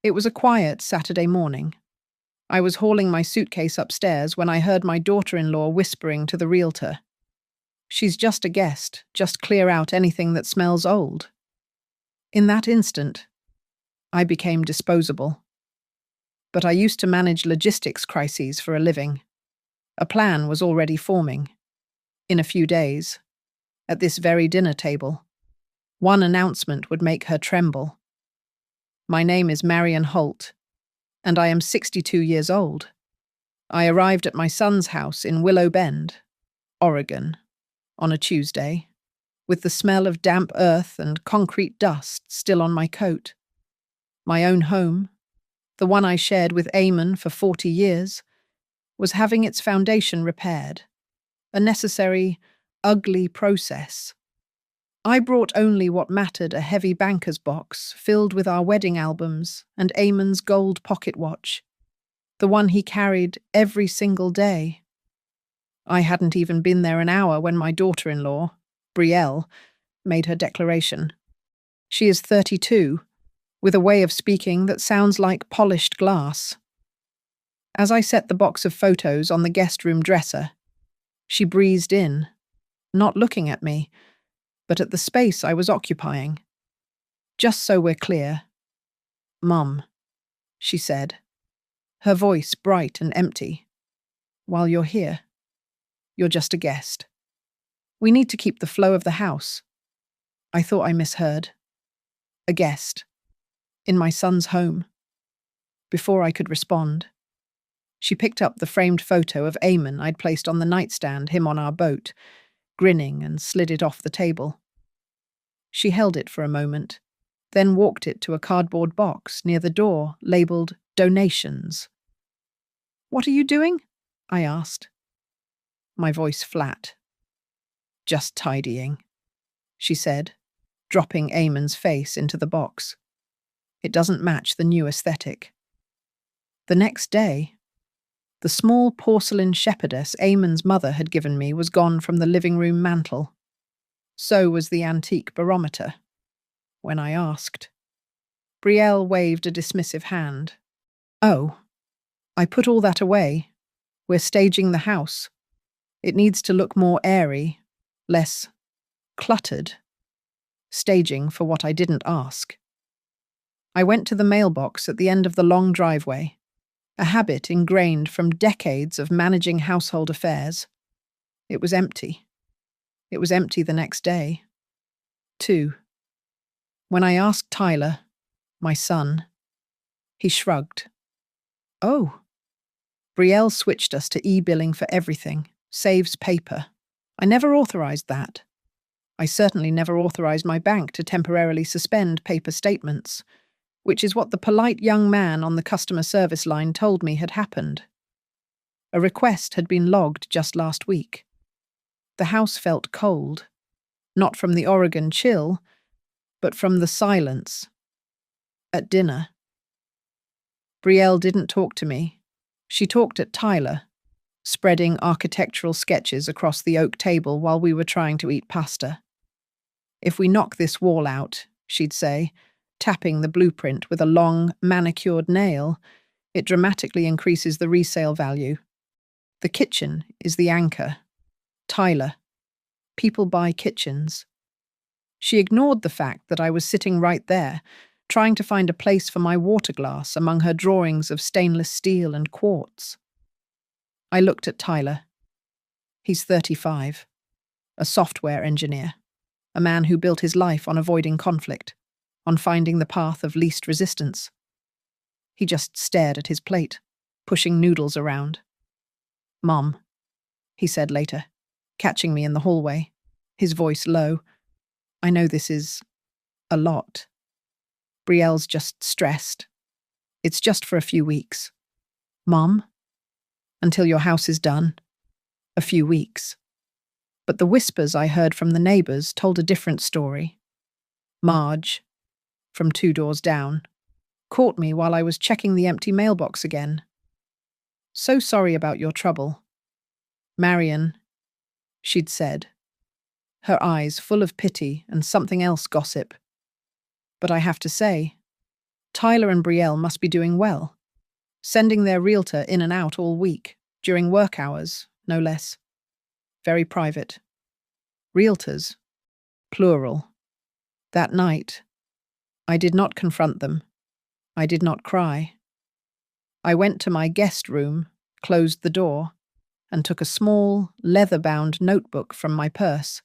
It was a quiet Saturday morning. I was hauling my suitcase upstairs when I heard my daughter-in-law whispering to the realtor. "She's just a guest, just clear out anything that smells old." In that instant, I became disposable. But I used to manage logistics crises for a living. A plan was already forming. In a few days, at this very dinner table, one announcement would make her tremble. My name is Marion Holt, and I am 62 years old. I arrived at my son's house in Willow Bend, Oregon, on a Tuesday, with the smell of damp earth and concrete dust still on my coat. My own home, the one I shared with Eamon for 40 years, was having its foundation repaired, a necessary, ugly process. I brought only what mattered: a heavy banker's box filled with our wedding albums and Eamon's gold pocket watch, the one he carried every single day. I hadn't even been there an hour when my daughter-in-law, Brielle, made her declaration. She is 32, with a way of speaking that sounds like polished glass. As I set the box of photos on the guest room dresser, she breezed in, not looking at me, but at the space I was occupying. "Just so we're clear, Mum," she said, her voice bright and empty. "While you're here, you're just a guest. We need to keep the flow of the house." I thought I misheard. A guest. In my son's home. Before I could respond, she picked up the framed photo of Eamon I'd placed on the nightstand, him on our boat, grinning, and slid it off the table. She held it for a moment, then walked it to a cardboard box near the door labelled "Donations." "What are you doing?" I asked, my voice flat. "Just tidying," she said, dropping Eamon's face into the box. "It doesn't match the new aesthetic." The next day, the small porcelain shepherdess Eamon's mother had given me was gone from the living room mantel. So was the antique barometer. When I asked, Brielle waved a dismissive hand. "Oh, I put all that away. We're staging the house. It needs to look more airy, less cluttered." Staging for what I didn't ask. I went to the mailbox at the end of the long driveway, a habit ingrained from decades of managing household affairs. It was empty. It was empty the next day, too. When I asked Tyler, my son, he shrugged. "Oh." Brielle switched us to e-billing for everything, saves paper. I never authorized that. I certainly never authorized my bank to temporarily suspend paper statements, which is what the polite young man on the customer service line told me had happened. A request had been logged just last week. The house felt cold, not from the Oregon chill, but from the silence. At dinner, Brielle didn't talk to me. She talked at Tyler, spreading architectural sketches across the oak table while we were trying to eat pasta. "If we knock this wall out," she'd say, tapping the blueprint with a long, manicured nail, "it dramatically increases the resale value. The kitchen is the anchor. Tyler. People buy kitchens." She ignored the fact that I was sitting right there, trying to find a place for my water glass among her drawings of stainless steel and quartz. I looked at Tyler. He's 35, a software engineer, a man who built his life on avoiding conflict, on finding the path of least resistance. He just stared at his plate, pushing noodles around. "Mom," he said later, catching me in the hallway, his voice low, "I know this is a lot. Brielle's just stressed. It's just for a few weeks. Mom, until your house is done. A few weeks." But the whispers I heard from the neighbours told a different story. Marge, from 2 doors down, caught me while I was checking the empty mailbox again. "So sorry about your trouble. Marion," she'd said, her eyes full of pity and something else gossip. "But I have to say, Tyler and Brielle must be doing well, sending their realtor in and out all week, during work hours, no less. Very private. Realtors. Plural. That night, I did not confront them. I did not cry. I went to my guest room, closed the door, and took a small, leather-bound notebook from my purse.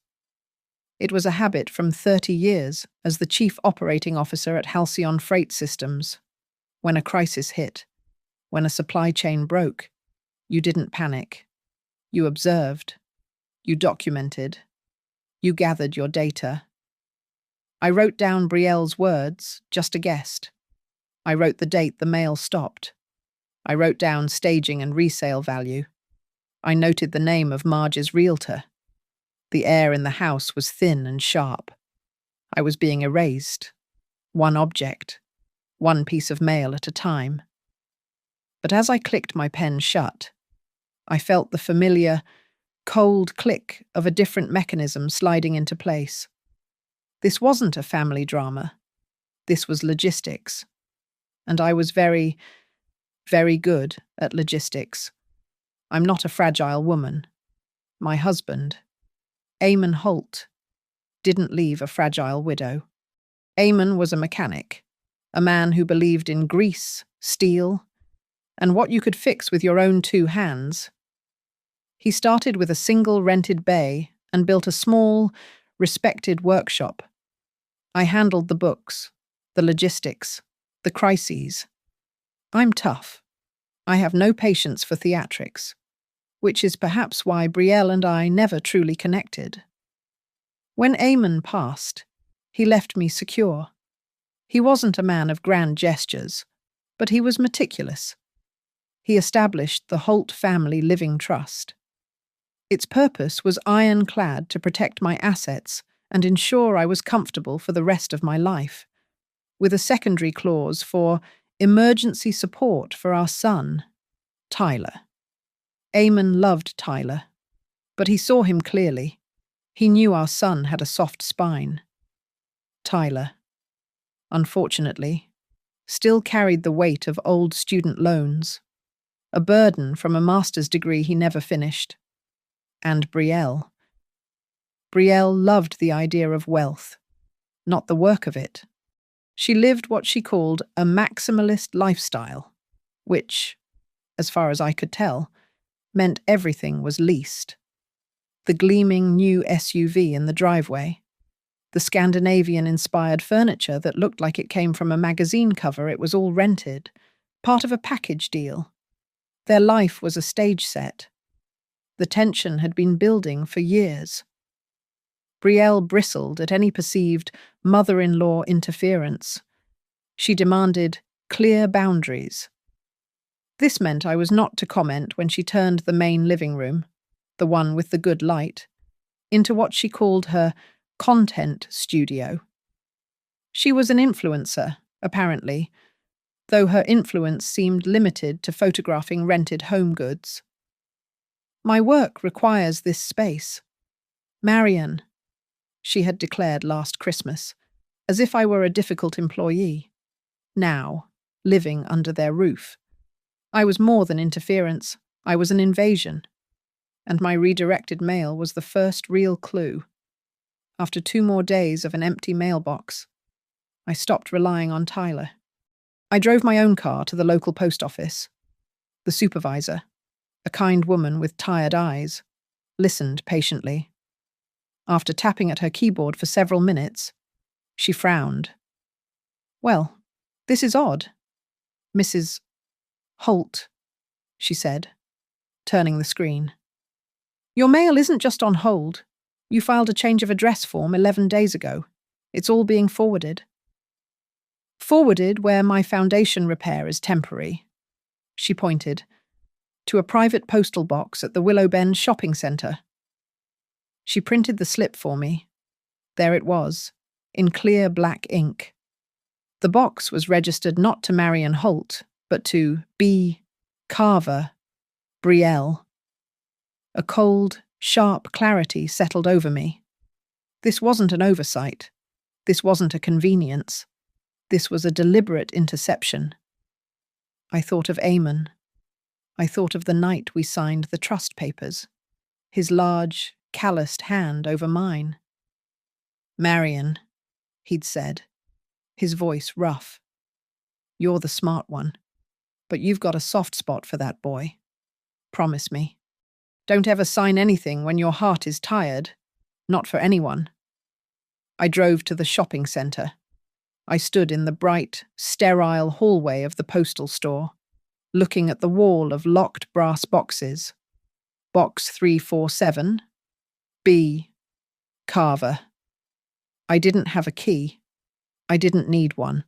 It was a habit from 30 years as the chief operating officer at Halcyon Freight Systems. When a crisis hit, when a supply chain broke, you didn't panic. You observed. You documented. You gathered your data. I wrote down Brielle's words, just a guest. I wrote the date the mail stopped. I wrote down staging and resale value. I noted the name of Marge's realtor. The air in the house was thin and sharp. I was being erased. One object, one piece of mail at a time. But as I clicked my pen shut, I felt the familiar, cold click of a different mechanism sliding into place. This wasn't a family drama. This was logistics. And I was very, very good at logistics. I'm not a fragile woman. My husband, Eamon Holt, didn't leave a fragile widow. Eamon was a mechanic, a man who believed in grease, steel, and what you could fix with your own two hands. He started with a single rented bay and built a small, respected workshop. I handled the books, the logistics, the crises. I'm tough. I have no patience for theatrics, which is perhaps why Brielle and I never truly connected. When Eamon passed, he left me secure. He wasn't a man of grand gestures, but he was meticulous. He established the Holt Family Living Trust. Its purpose was ironclad to protect my assets and ensure I was comfortable for the rest of my life, with a secondary clause for emergency support for our son, Tyler. Eamon loved Tyler, but he saw him clearly. He knew our son had a soft spine. Tyler, unfortunately, still carried the weight of old student loans, a burden from a master's degree he never finished. And Brielle. Brielle loved the idea of wealth, not the work of it. She lived what she called a maximalist lifestyle, which, as far as I could tell, meant everything was leased. The gleaming new SUV in the driveway, the Scandinavian-inspired furniture that looked like it came from a magazine cover, it was all rented, part of a package deal. Their life was a stage set. The tension had been building for years. Brielle bristled at any perceived mother-in-law interference. She demanded clear boundaries. This meant I was not to comment when she turned the main living room, the one with the good light, into what she called her content studio. She was an influencer, apparently, though her influence seemed limited to photographing rented home goods. My work requires this space. Marian, she had declared last Christmas, as if I were a difficult employee. Now, living under their roof. I was more than interference, I was an invasion. And my redirected mail was the first real clue. After 2 more days of an empty mailbox, I stopped relying on Tyler. I drove my own car to the local post office. The supervisor, a kind woman with tired eyes, listened patiently. After tapping at her keyboard for several minutes, she frowned. "Well, this is odd. Mrs. Holt," she said, turning the screen. "Your mail isn't just on hold. You filed a change of address form 11 days ago. It's all being forwarded." "Forwarded where my foundation repair is temporary," she pointed, "to a private postal box at the Willow Bend shopping centre." She printed the slip for me. There it was, in clear black ink. The box was registered not to Marian Holt, but to B. Carver, Brielle. A cold, sharp clarity settled over me. This wasn't an oversight. This wasn't a convenience. This was a deliberate interception. I thought of Eamon. I thought of the night we signed the trust papers, his large, calloused hand over mine. "Marion," he'd said, his voice rough. "You're the smart one, but you've got a soft spot for that boy. Promise me. Don't ever sign anything when your heart is tired. Not for anyone." I drove to the shopping centre. I stood in the bright, sterile hallway of the postal store, looking at the wall of locked brass boxes. Box 347, B, Carver. I didn't have a key. I didn't need one.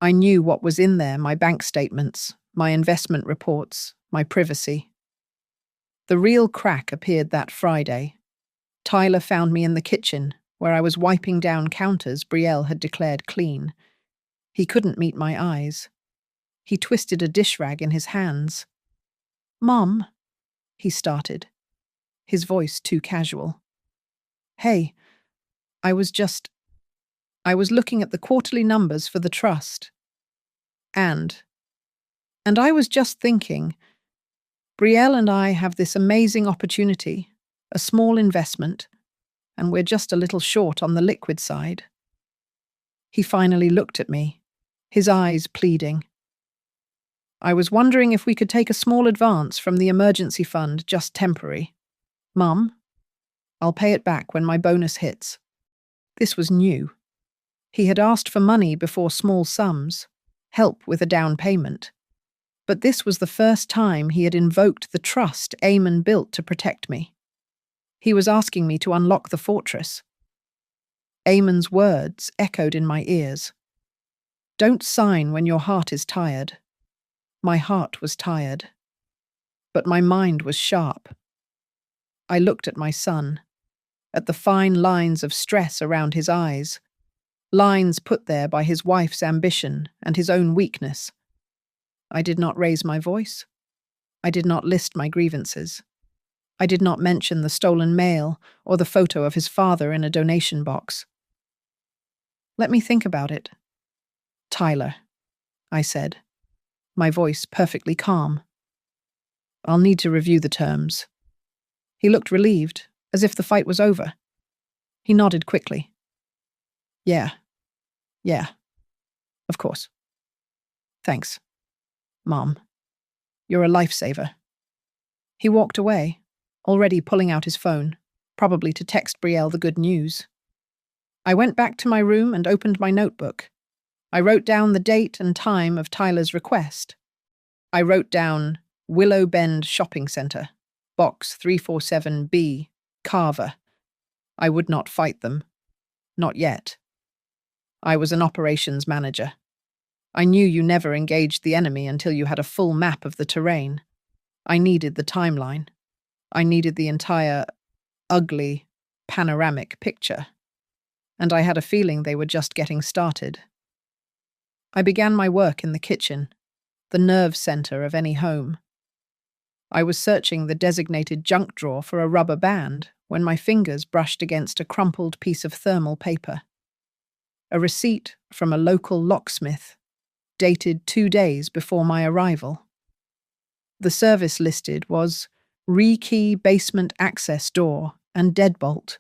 I knew what was in there, my bank statements, my investment reports, my privacy. The real crack appeared that Friday. Tyler found me in the kitchen, where I was wiping down counters Betrayal had declared clean. He couldn't meet my eyes. He twisted a dish rag in his hands. "Mom," he started, his voice too casual. "Hey, I was looking at the quarterly numbers for the trust. And I was just thinking, Betrayal and I have this amazing opportunity, a small investment, and we're just a little short on the liquid side." He finally looked at me, his eyes pleading. "I was wondering if we could take a small advance from the emergency fund, just temporary. Mum, I'll pay it back when my bonus hits." This was new. He had asked for money before, small sums, help with a down payment. But this was the first time he had invoked the trust Eamon built to protect me. He was asking me to unlock the fortress. Eamon's words echoed in my ears. "Don't sign when your heart is tired." My heart was tired, but my mind was sharp. I looked at my son, at the fine lines of stress around his eyes, lines put there by his wife's ambition and his own weakness. I did not raise my voice. I did not list my grievances. I did not mention the stolen mail or the photo of his father in a donation box. "Let me think about it." "Tyler," I said, my voice perfectly calm. "I'll need to review the terms." He looked relieved, as if the fight was over. He nodded quickly. Yeah, of course. Thanks, Mom. You're a lifesaver." He walked away, already pulling out his phone, probably to text Betrayal the good news. I went back to my room and opened my notebook. I wrote down the date and time of Tyler's request. I wrote down Willow Bend Shopping Centre, Box 347B, Carver. I would not fight them. Not yet. I was an operations manager. I knew you never engaged the enemy until you had a full map of the terrain. I needed the timeline. I needed the entire, ugly, panoramic picture. And I had a feeling they were just getting started. I began my work in the kitchen, the nerve center of any home. I was searching the designated junk drawer for a rubber band when my fingers brushed against a crumpled piece of thermal paper. A receipt from a local locksmith, dated 2 days before my arrival. The service listed was rekey basement access door and deadbolt.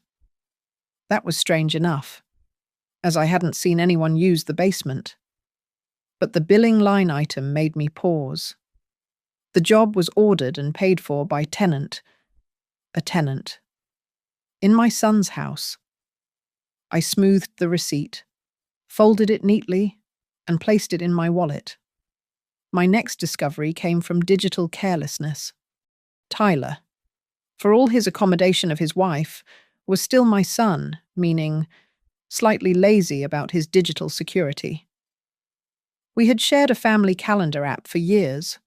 That was strange enough, as I hadn't seen anyone use the basement. But the billing line item made me pause. The job was ordered and paid for by a tenant, in my son's house. I smoothed the receipt, folded it neatly, and placed it in my wallet. My next discovery came from digital carelessness. Tyler, for all his accommodation of his wife, was still my son, meaning slightly lazy about his digital security. We had shared a family calendar app for years,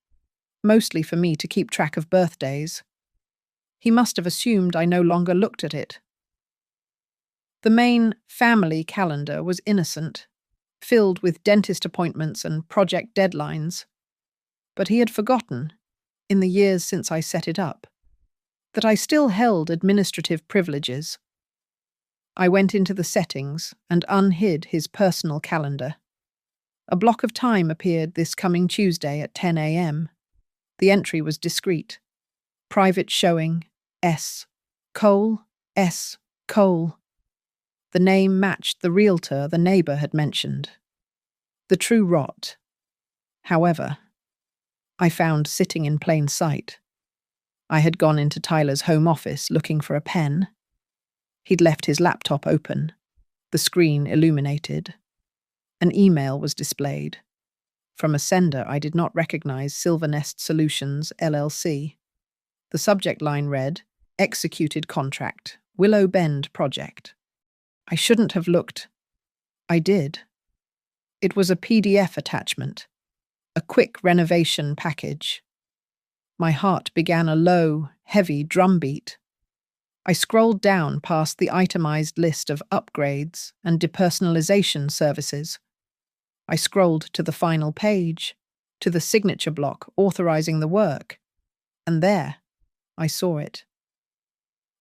mostly for me to keep track of birthdays. He must have assumed I no longer looked at it. The main family calendar was innocent, filled with dentist appointments and project deadlines. But he had forgotten, in the years since I set it up, that I still held administrative privileges. I went into the settings and unhid his personal calendar. A block of time appeared this coming Tuesday at 10 a.m. The entry was discreet. Private showing, S. Cole, S. Cole. The name matched the realtor the neighbour had mentioned. The true rot. However, I found sitting in plain sight. I had gone into Tyler's home office looking for a pen. He'd left his laptop open, the screen illuminated. An email was displayed. From a sender I did not recognize, Silvernest Solutions, LLC. The subject line read, Executed Contract, Willow Bend Project. I shouldn't have looked. I did. It was a PDF attachment, a quick renovation package. My heart began a low, heavy drumbeat. I scrolled down past the itemized list of upgrades and depersonalization services. I scrolled to the final page, to the signature block authorizing the work, and there, I saw it.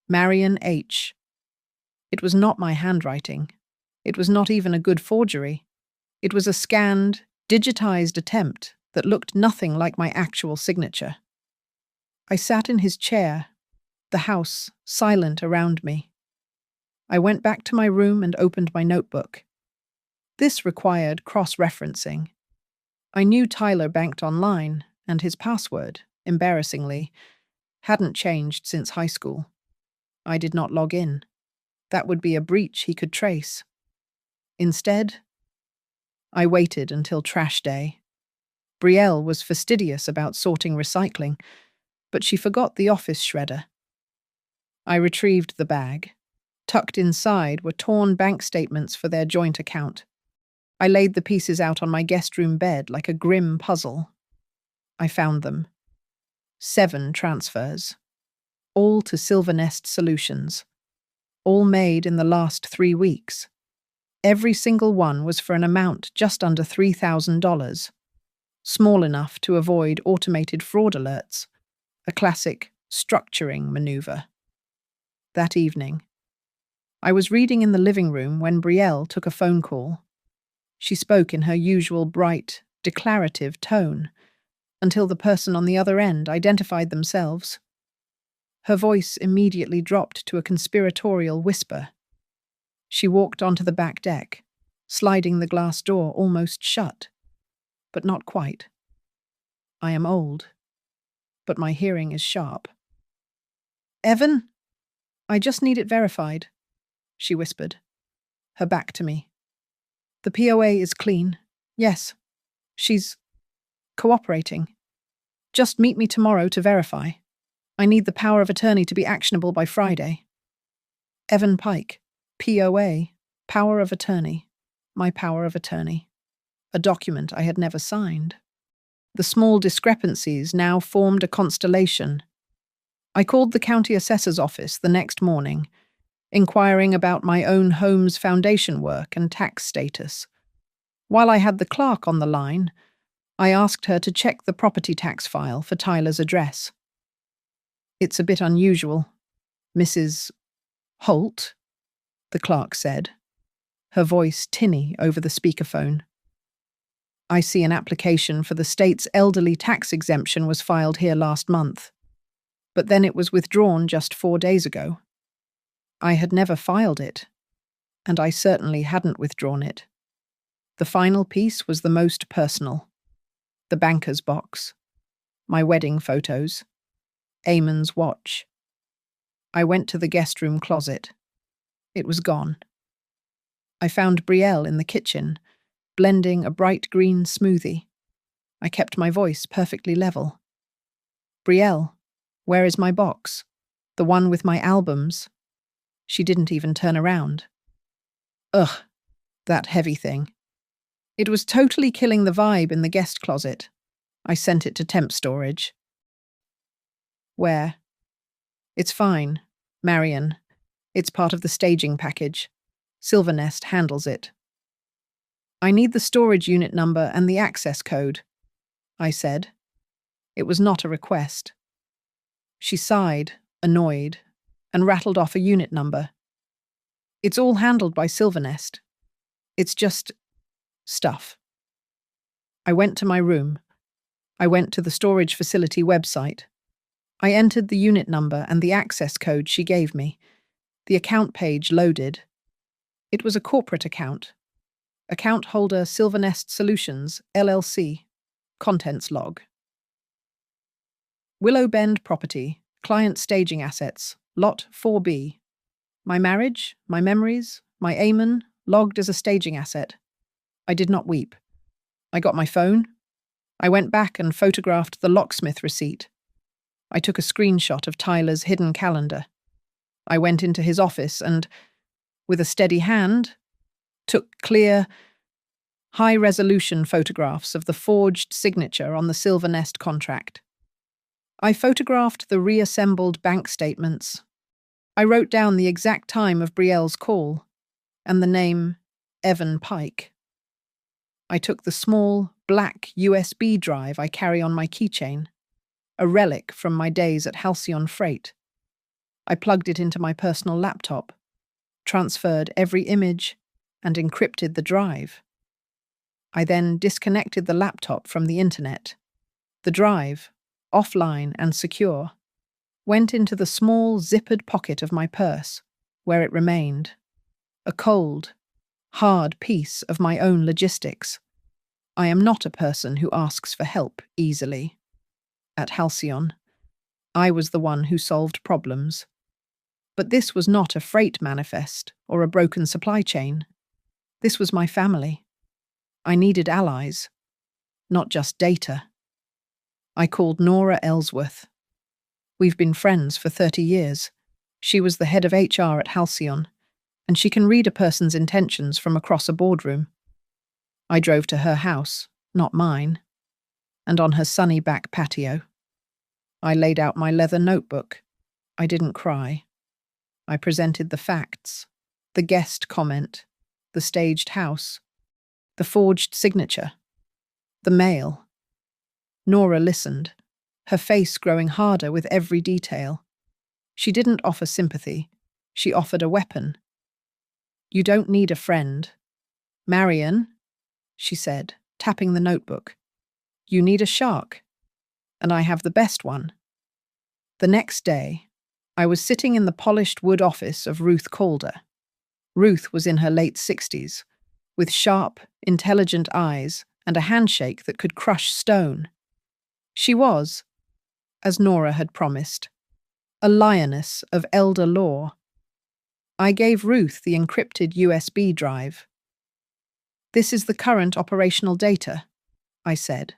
Marion H. It was not my handwriting. It was not even a good forgery. It was a scanned, digitized attempt that looked nothing like my actual signature. I sat in his chair, the house silent around me. I went back to my room and opened my notebook. This required cross-referencing. I knew Tyler banked online, and his password, embarrassingly, hadn't changed since high school. I did not log in. That would be a breach he could trace. Instead, I waited until trash day. Brielle was fastidious about sorting recycling, but she forgot the office shredder. I retrieved the bag. Tucked inside were torn bank statements for their joint account. I laid the pieces out on my guest room bed like a grim puzzle. I found them. 7 transfers. All to Silvernest Solutions. All made in the last 3 weeks. Every single one was for an amount just under $3,000. Small enough to avoid automated fraud alerts. A classic structuring maneuver. That evening, I was reading in the living room when Brielle took a phone call. She spoke in her usual bright, declarative tone, until the person on the other end identified themselves. Her voice immediately dropped to a conspiratorial whisper. She walked onto the back deck, sliding the glass door almost shut, but not quite. I am old, but my hearing is sharp. Evan? I just need it verified, she whispered, her back to me. The POA is clean. Yes, she's cooperating. Just meet me tomorrow to verify. I need the power of attorney to be actionable by Friday. Evan Pike, POA, power of attorney, my power of attorney. A document I had never signed. The small discrepancies now formed a constellation. I called the county assessor's office the next morning, inquiring about my own home's foundation work and tax status. While I had the clerk on the line, I asked her to check the property tax file for Tyler's address. It's a bit unusual, Mrs. Holt, the clerk said, her voice tinny over the speakerphone. I see an application for the state's elderly tax exemption was filed here last month, but then it was withdrawn just 4 days ago. I had never filed it, and I certainly hadn't withdrawn it. The final piece was the most personal. The banker's box, my wedding photos, Eamon's watch. I went to the guest room closet. It was gone. I found Brielle in the kitchen, blending a bright green smoothie. I kept my voice perfectly level. Brielle, where is my box? The one with my albums? She didn't even turn around. Ugh, that heavy thing. It was totally killing the vibe in the guest closet. I sent it to temp storage. Where? It's fine, Marion. It's part of the staging package. Silvernest handles it. I need the storage unit number and the access code, I said. It was not a request. She sighed, annoyed, and rattled off a unit number. It's all handled by Silvernest. It's just stuff. I went to my room. I went to the storage facility website. I entered the unit number and the access code she gave me. The account page loaded. It was a corporate account. Account holder Silvernest Solutions, LLC. Contents log. Willow Bend Property. Client Staging Assets. Lot 4B. My marriage, my memories, my Amen, logged as a staging asset. I did not weep. I got my phone. I went back and photographed the locksmith receipt. I took a screenshot of Tyler's hidden calendar. I went into his office and, with a steady hand, took clear, high-resolution photographs of the forged signature on the Silvernest contract. I photographed the reassembled bank statements. I wrote down the exact time of Brielle's call and the name Evan Pike. I took the small, black USB drive I carry on my keychain, a relic from my days at Halcyon Freight. I plugged it into my personal laptop, transferred every image, and encrypted the drive. I then disconnected the laptop from the internet. The drive, offline and secure, went into the small zippered pocket of my purse, where it remained, a cold, hard piece of my own logistics. I am not a person who asks for help easily. At Halcyon, I was the one who solved problems. But this was not a freight manifest or a broken supply chain. This was my family. I needed allies, not just data. I called Nora Ellsworth. We've been friends for 30 years. She was the head of HR at Halcyon, and she can read a person's intentions from across a boardroom. I drove to her house, not mine, and on her sunny back patio. I laid out my leather notebook. I didn't cry. I presented the facts, the guest comment, the staged house, the forged signature, the mail. Nora listened, her face growing harder with every detail. She didn't offer sympathy. She offered a weapon. You don't need a friend. Marion, she said, tapping the notebook. You need a shark. And I have the best one. The next day, I was sitting in the polished wood office of Ruth Calder. Ruth was in her late 60s, with sharp, intelligent eyes and a handshake that could crush stone. She was, as Nora had promised, a lioness of elder law. I gave Ruth the encrypted USB drive. This is the current operational data, I said.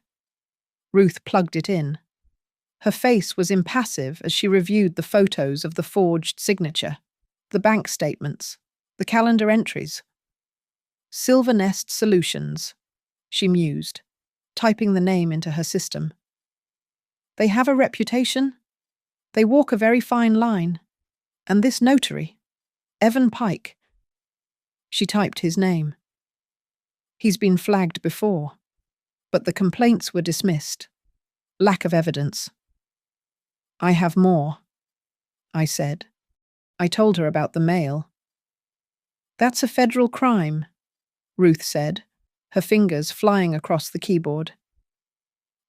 Ruth plugged it in. Her face was impassive as she reviewed the photos of the forged signature, the bank statements, the calendar entries. Silvernest Solutions, she mused, typing the name into her system. They have a reputation. They walk a very fine line. And this notary, Evan Pike. She typed his name. He's been flagged before, but the complaints were dismissed. Lack of evidence. I have more, I said. I told her about the mail. That's a federal crime, Ruth said, her fingers flying across the keyboard.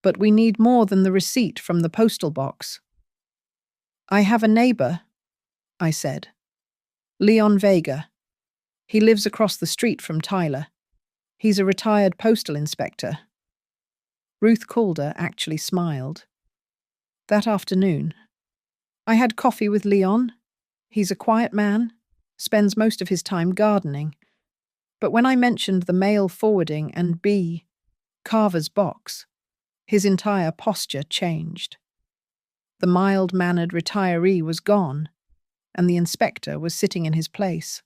But we need more than the receipt from the postal box. I have a neighbor, I said. Leon Vega. He lives across the street from Tyler. He's a retired postal inspector. Ruth Calder actually smiled. That afternoon, I had coffee with Leon. He's a quiet man, spends most of his time gardening. But when I mentioned the mail forwarding and B, Carver's box, his entire posture changed. The mild-mannered retiree was gone, and the inspector was sitting in his place.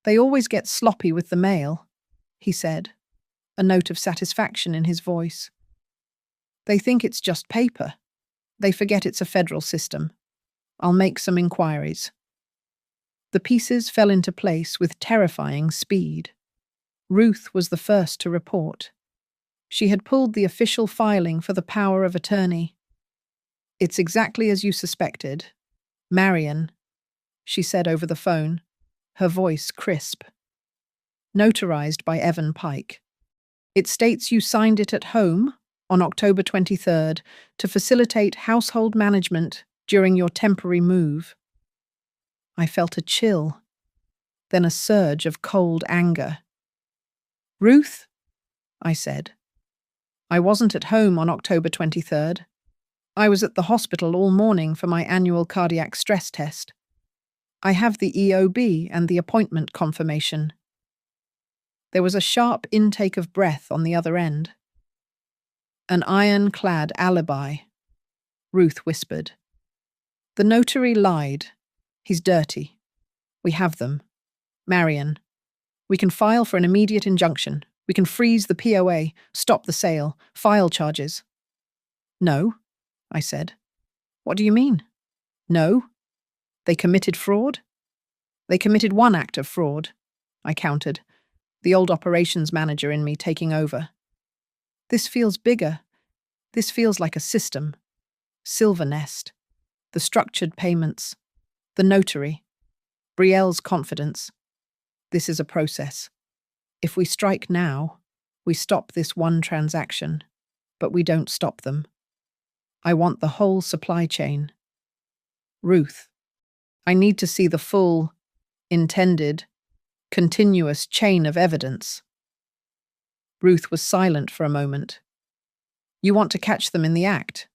They always get sloppy with the mail, he said, a note of satisfaction in his voice. They think it's just paper. They forget it's a federal system. I'll make some inquiries. The pieces fell into place with terrifying speed. Ruth was the first to report. She had pulled the official filing for the power of attorney. It's exactly as you suspected. Marion, she said over the phone, her voice crisp. Notarized by Evan Pike. It states you signed it at home on October 23rd to facilitate household management during your temporary move. I felt a chill, then a surge of cold anger. Ruth, I said, I wasn't at home on October 23rd. I was at the hospital all morning for my annual cardiac stress test. I have the EOB and the appointment confirmation. There was a sharp intake of breath on the other end. An iron-clad alibi, Ruth whispered. The notary lied. He's dirty. We have them. Marion. We can file for an immediate injunction. We can freeze the POA, stop the sale, file charges. No, I said. What do you mean? No. They committed fraud? They committed one act of fraud, I countered, the old operations manager in me taking over. This feels bigger. This feels like a system. Silver Nest. The structured payments. The notary. Brielle's confidence. This is a process. If we strike now, we stop this one transaction, but we don't stop them. I want the whole supply chain. Ruth, I need to see the full, intended, continuous chain of evidence. Ruth was silent for a moment. You want to catch them in the act?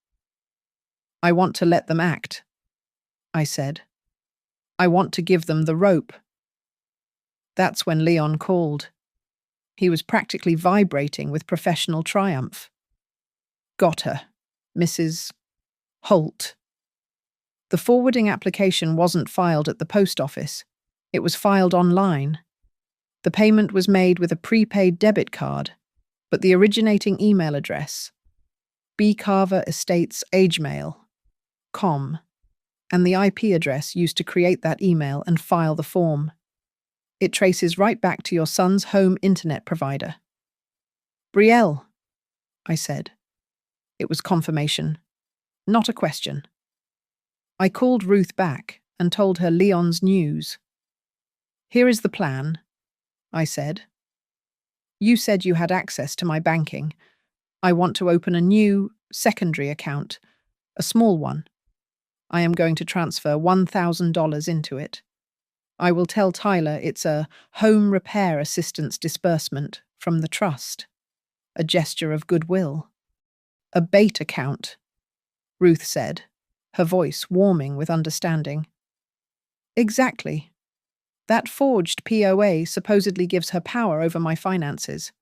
I want to let them act, I said. I want to give them the rope. That's when Leon called. He was practically vibrating with professional triumph. Got her, Mrs. Holt. The forwarding application wasn't filed at the post office. It was filed online. The payment was made with a prepaid debit card, but the originating email address, B. Carver Estates agemail.com, and the IP address used to create that email and file the form. It traces right back to your son's home internet provider. Brielle, I said. It was confirmation, not a question. I called Ruth back and told her Leon's news. Here is the plan, I said. You said you had access to my banking. I want to open a new, secondary account, a small one. I am going to transfer $1,000 into it. I will tell Tyler it's a home repair assistance disbursement from the trust, a gesture of goodwill. A bait account, Ruth said, her voice warming with understanding. Exactly. That forged POA supposedly gives her power over my finances.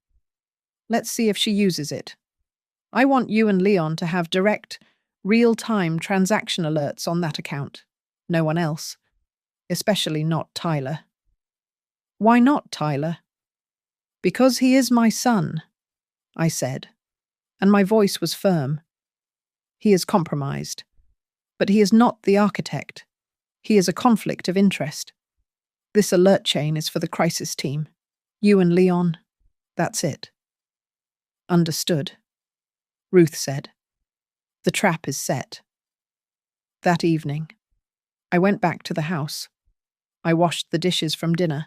Let's see if she uses it. I want you and Leon to have direct, real-time transaction alerts on that account. No one else. Especially not Tyler. Why not Tyler? Because he is my son, I said, and my voice was firm. He is compromised, but he is not the architect. He is a conflict of interest. This alert chain is for the crisis team. You and Leon, that's it. Understood, Ruth said. The trap is set. That evening, I went back to the house. I washed the dishes from dinner.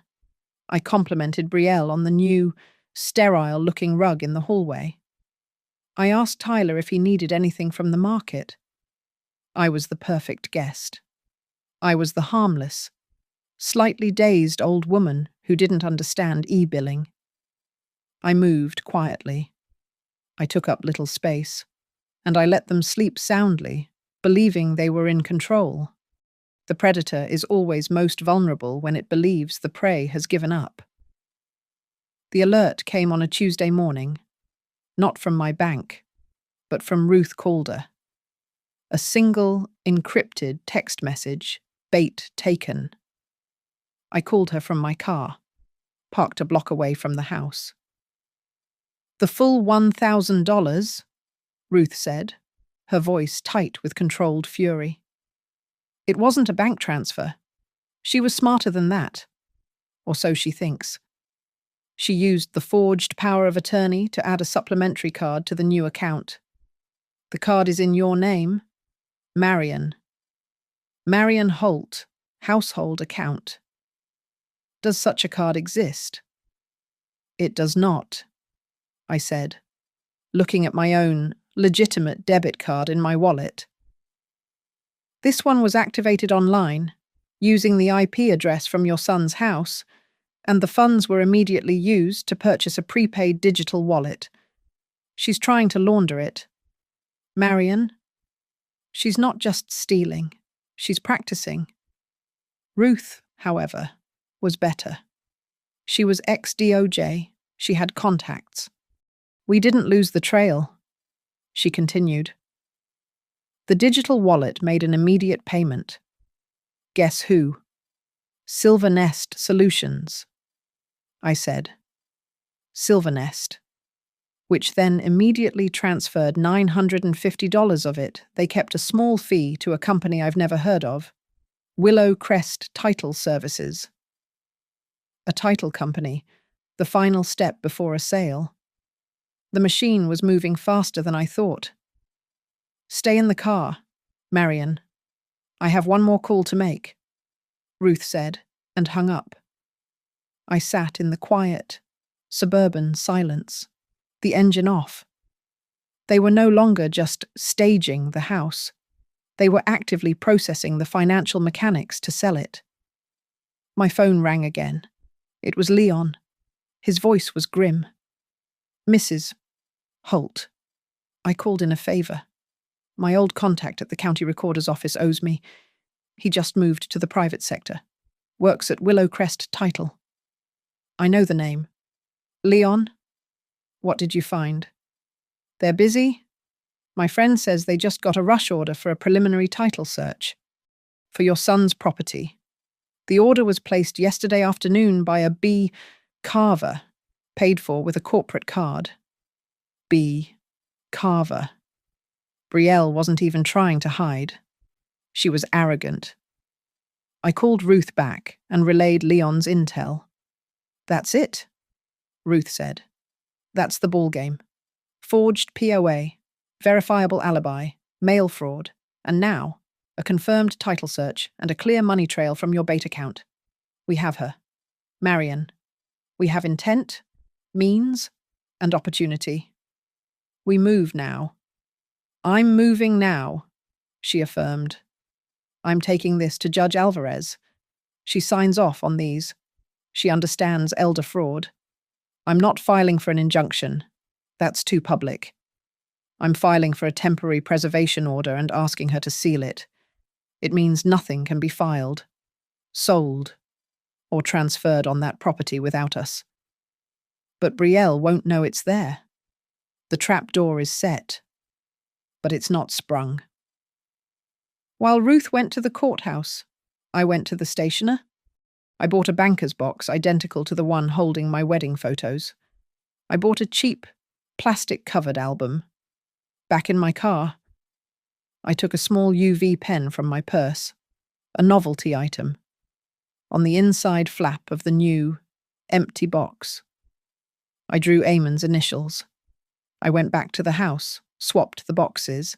I complimented Brielle on the new, sterile-looking rug in the hallway. I asked Tyler if he needed anything from the market. I was the perfect guest. I was the harmless, slightly dazed old woman who didn't understand e-billing. I moved quietly. I took up little space, and I let them sleep soundly, believing they were in control. The predator is always most vulnerable when it believes the prey has given up. The alert came on a Tuesday morning, not from my bank, but from Ruth Calder. A single, encrypted text message, bait taken. I called her from my car, parked a block away from the house. The full $1,000, Ruth said, her voice tight with controlled fury. It wasn't a bank transfer. She was smarter than that, or so she thinks. She used the forged power of attorney to add a supplementary card to the new account. The card is in your name, Marion. Marion Holt, household account. Does such a card exist? It does not, I said, looking at my own legitimate debit card in my wallet. This one was activated online, using the IP address from your son's house, and the funds were immediately used to purchase a prepaid digital wallet. She's trying to launder it. Marion? She's not just stealing, she's practicing. Ruth, however, was better. She was ex-DOJ, she had contacts. We didn't lose the trail, she continued. The digital wallet made an immediate payment. Guess who? Silver Nest Solutions, I said. Silver Nest. Which then immediately transferred $950 of it. They kept a small fee to a company I've never heard of, Willow Crest Title Services. A title company, the final step before a sale. The machine was moving faster than I thought. Stay in the car, Marion. I have one more call to make, Ruth said, and hung up. I sat in the quiet, suburban silence, the engine off. They were no longer just staging the house. They were actively processing the financial mechanics to sell it. My phone rang again. It was Leon. His voice was grim. Mrs. Holt. I called in a favor. My old contact at the county recorder's office owes me. He just moved to the private sector. Works at Willow Crest Title. I know the name. Leon? What did you find? They're busy? My friend says they just got a rush order for a preliminary title search. For your son's property. The order was placed yesterday afternoon by a B. Carver, paid for with a corporate card. B. Carver. Betrayal wasn't even trying to hide. She was arrogant. I called Ruth back and relayed Leon's intel. That's it, Ruth said. That's the ballgame. Forged POA, verifiable alibi, mail fraud, and now, a confirmed title search and a clear money trail from your bait account. We have her. Marion. We have intent, means, and opportunity. We move now. I'm moving now, she affirmed. I'm taking this to Judge Alvarez. She signs off on these. She understands elder fraud. I'm not filing for an injunction. That's too public. I'm filing for a temporary preservation order and asking her to seal it. It means nothing can be filed, sold, or transferred on that property without us. But Betrayal won't know it's there. The trap door is set, but it's not sprung. While Ruth went to the courthouse, I went to the stationer. I bought a banker's box identical to the one holding my wedding photos. I bought a cheap, plastic-covered album. Back in my car, I took a small UV pen from my purse, a novelty item, on the inside flap of the new, empty box. I drew Eamon's initials. I went back to the house, swapped the boxes,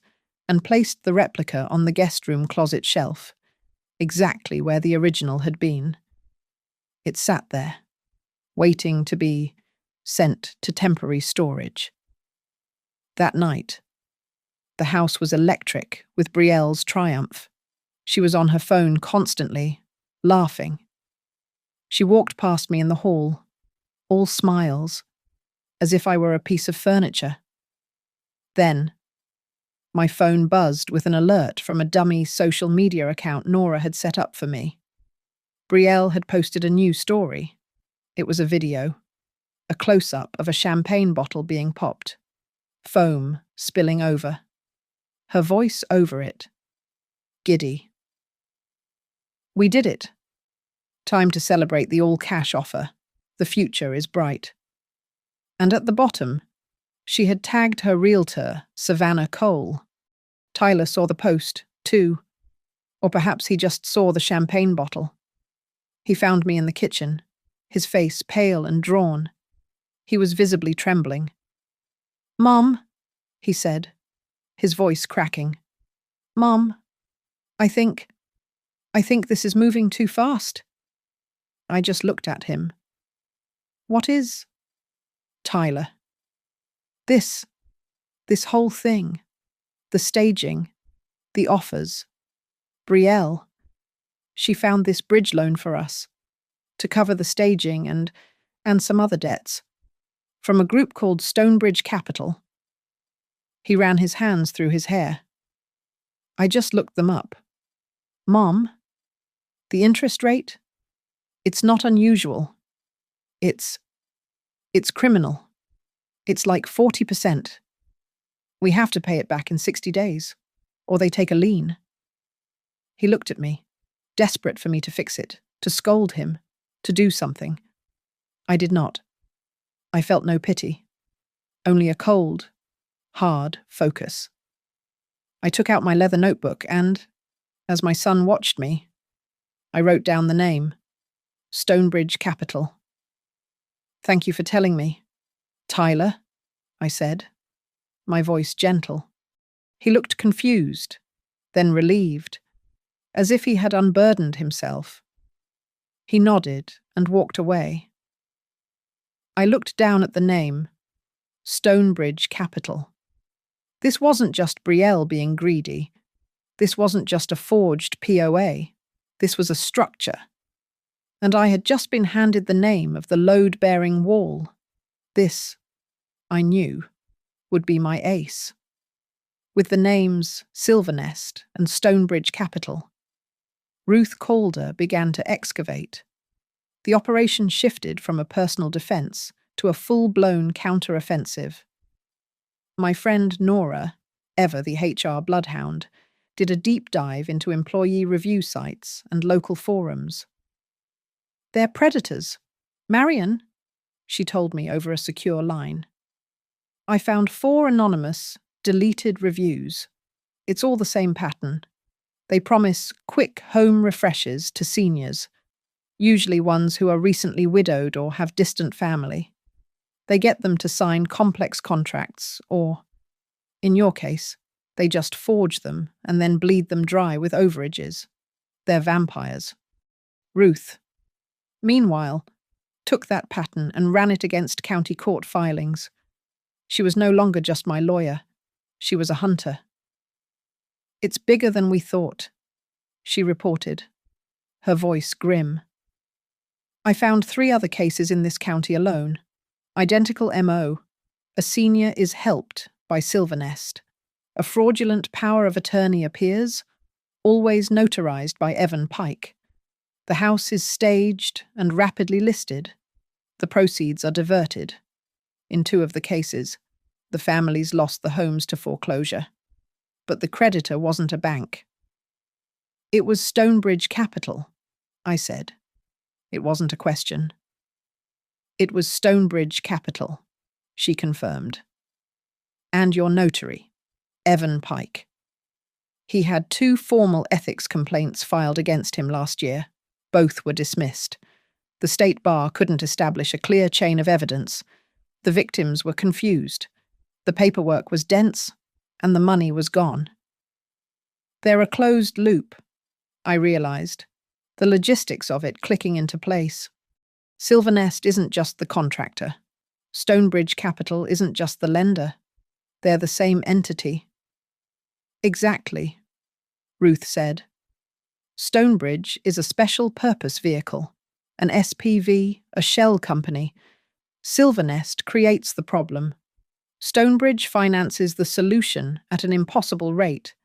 and placed the replica on the guest room closet shelf, exactly where the original had been. It sat there, waiting to be sent to temporary storage. That night, the house was electric with Betrayal's triumph. She was on her phone constantly, laughing. She walked past me in the hall, all smiles, as if I were a piece of furniture. Then, my phone buzzed with an alert from a dummy social media account Nora had set up for me. Betrayal had posted a new story. It was a video, a close-up of a champagne bottle being popped, foam spilling over. Her voice over it. Giddy. We did it. Time to celebrate the all-cash offer. The future is bright. And at the bottom, she had tagged her realtor, Savannah Cole. Tyler saw the post, too. Or perhaps he just saw the champagne bottle. He found me in the kitchen, his face pale and drawn. He was visibly trembling. "Mom," he said, his voice cracking. "Mom, I think this is moving too fast." I just looked at him. "What is?" "Tyler." This, this whole thing, the staging, the offers, Brielle, she found this bridge loan for us to cover the staging and some other debts from a group called Stonebridge Capital. He ran his hands through his hair. I just looked them up. Mom, the interest rate? It's not unusual. It's criminal. It's like 40%. We have to pay it back in 60 days, or they take a lien. He looked at me, desperate for me to fix it, to scold him, to do something. I did not. I felt no pity, only a cold, hard focus. I took out my leather notebook and, as my son watched me, I wrote down the name, Stonebridge Capital. Thank you for telling me. Tyler, I said, my voice gentle. He looked confused, then relieved, as if he had unburdened himself. He nodded and walked away. I looked down at the name, Stonebridge Capital. This wasn't just Brielle being greedy. This wasn't just a forged POA. This was a structure. And I had just been handed the name of the load-bearing wall. This, I knew, would be my ace. With the names Silvernest and Stonebridge Capital, Ruth Calder began to excavate. The operation shifted from a personal defense to a full-blown counter-offensive. My friend Nora, ever the HR bloodhound, did a deep dive into employee review sites and local forums. They're predators. Marion, she told me over a secure line. I found 4 anonymous, deleted reviews. It's all the same pattern. They promise quick home refreshes to seniors, usually ones who are recently widowed or have distant family. They get them to sign complex contracts, or, in your case, they just forge them and then bleed them dry with overages. They're vampires. Ruth, meanwhile, took that pattern and ran it against county court filings. She was no longer just my lawyer. She was a hunter. It's bigger than we thought, she reported, her voice grim. I found 3 other cases in this county alone. Identical MO. A senior is helped by Silvernest. A fraudulent power of attorney appears, always notarized by Evan Pike. The house is staged and rapidly listed. The proceeds are diverted. In 2 of the cases, the families lost the homes to foreclosure. But the creditor wasn't a bank. It was Stonebridge Capital, I said. It wasn't a question. It was Stonebridge Capital, she confirmed. And your notary, Evan Pike. He had 2 formal ethics complaints filed against him last year. Both were dismissed. The state bar couldn't establish a clear chain of evidence. The victims were confused. The paperwork was dense, and the money was gone. They're a closed loop, I realized, the logistics of it clicking into place. Silvernest isn't just the contractor. Stonebridge Capital isn't just the lender. They're the same entity. Exactly, Ruth said. Stonebridge is a special purpose vehicle, an SPV, a shell company. Silvernest creates the problem. Stonebridge finances the solution at an impossible rate,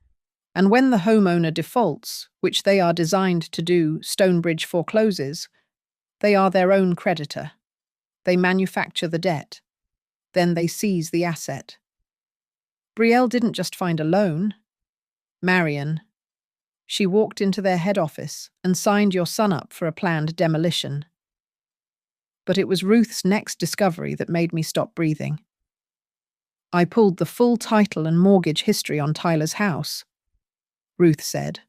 and when the homeowner defaults, which they are designed to do, Stonebridge forecloses, they are their own creditor. They manufacture the debt. Then they seize the asset. Brielle didn't just find a loan. Marion. She walked into their head office and signed your son up for a planned demolition. But it was Ruth's next discovery that made me stop breathing. I pulled the full title and mortgage history on Tyler's house, Ruth said,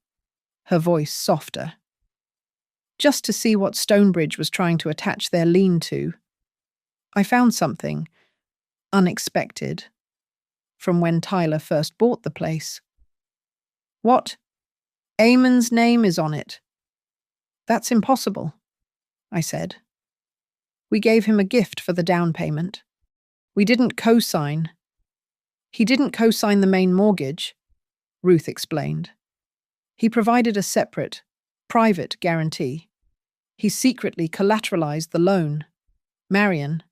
her voice softer. Just to see what Stonebridge was trying to attach their lien to. I found something unexpected from when Tyler first bought the place. What? Eamon's name is on it. That's impossible, I said. We gave him a gift for the down payment. We didn't co-sign He didn't co-sign the main mortgage, Ruth explained. He provided a separate, private guarantee. He secretly collateralized the loan. Marion.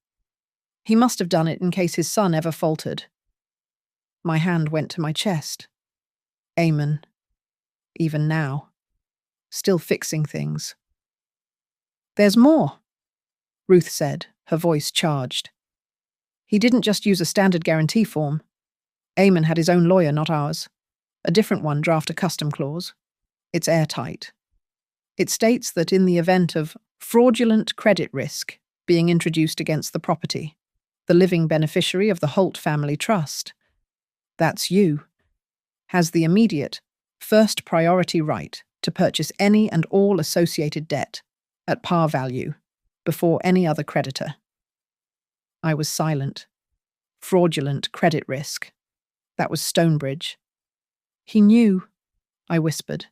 He must have done it in case his son ever faltered. My hand went to my chest. Amen. Even now. Still fixing things. There's more, Ruth said, her voice charged. He didn't just use a standard guarantee form. Eamon had his own lawyer, not ours. A different one draft a custom clause. It's airtight. It states that in the event of fraudulent credit risk being introduced against the property, the living beneficiary of the Holt family trust, that's you, has the immediate, first priority right to purchase any and all associated debt at par value before any other creditor. I was silent. Fraudulent credit risk. That was Stonebridge. He knew, I whispered.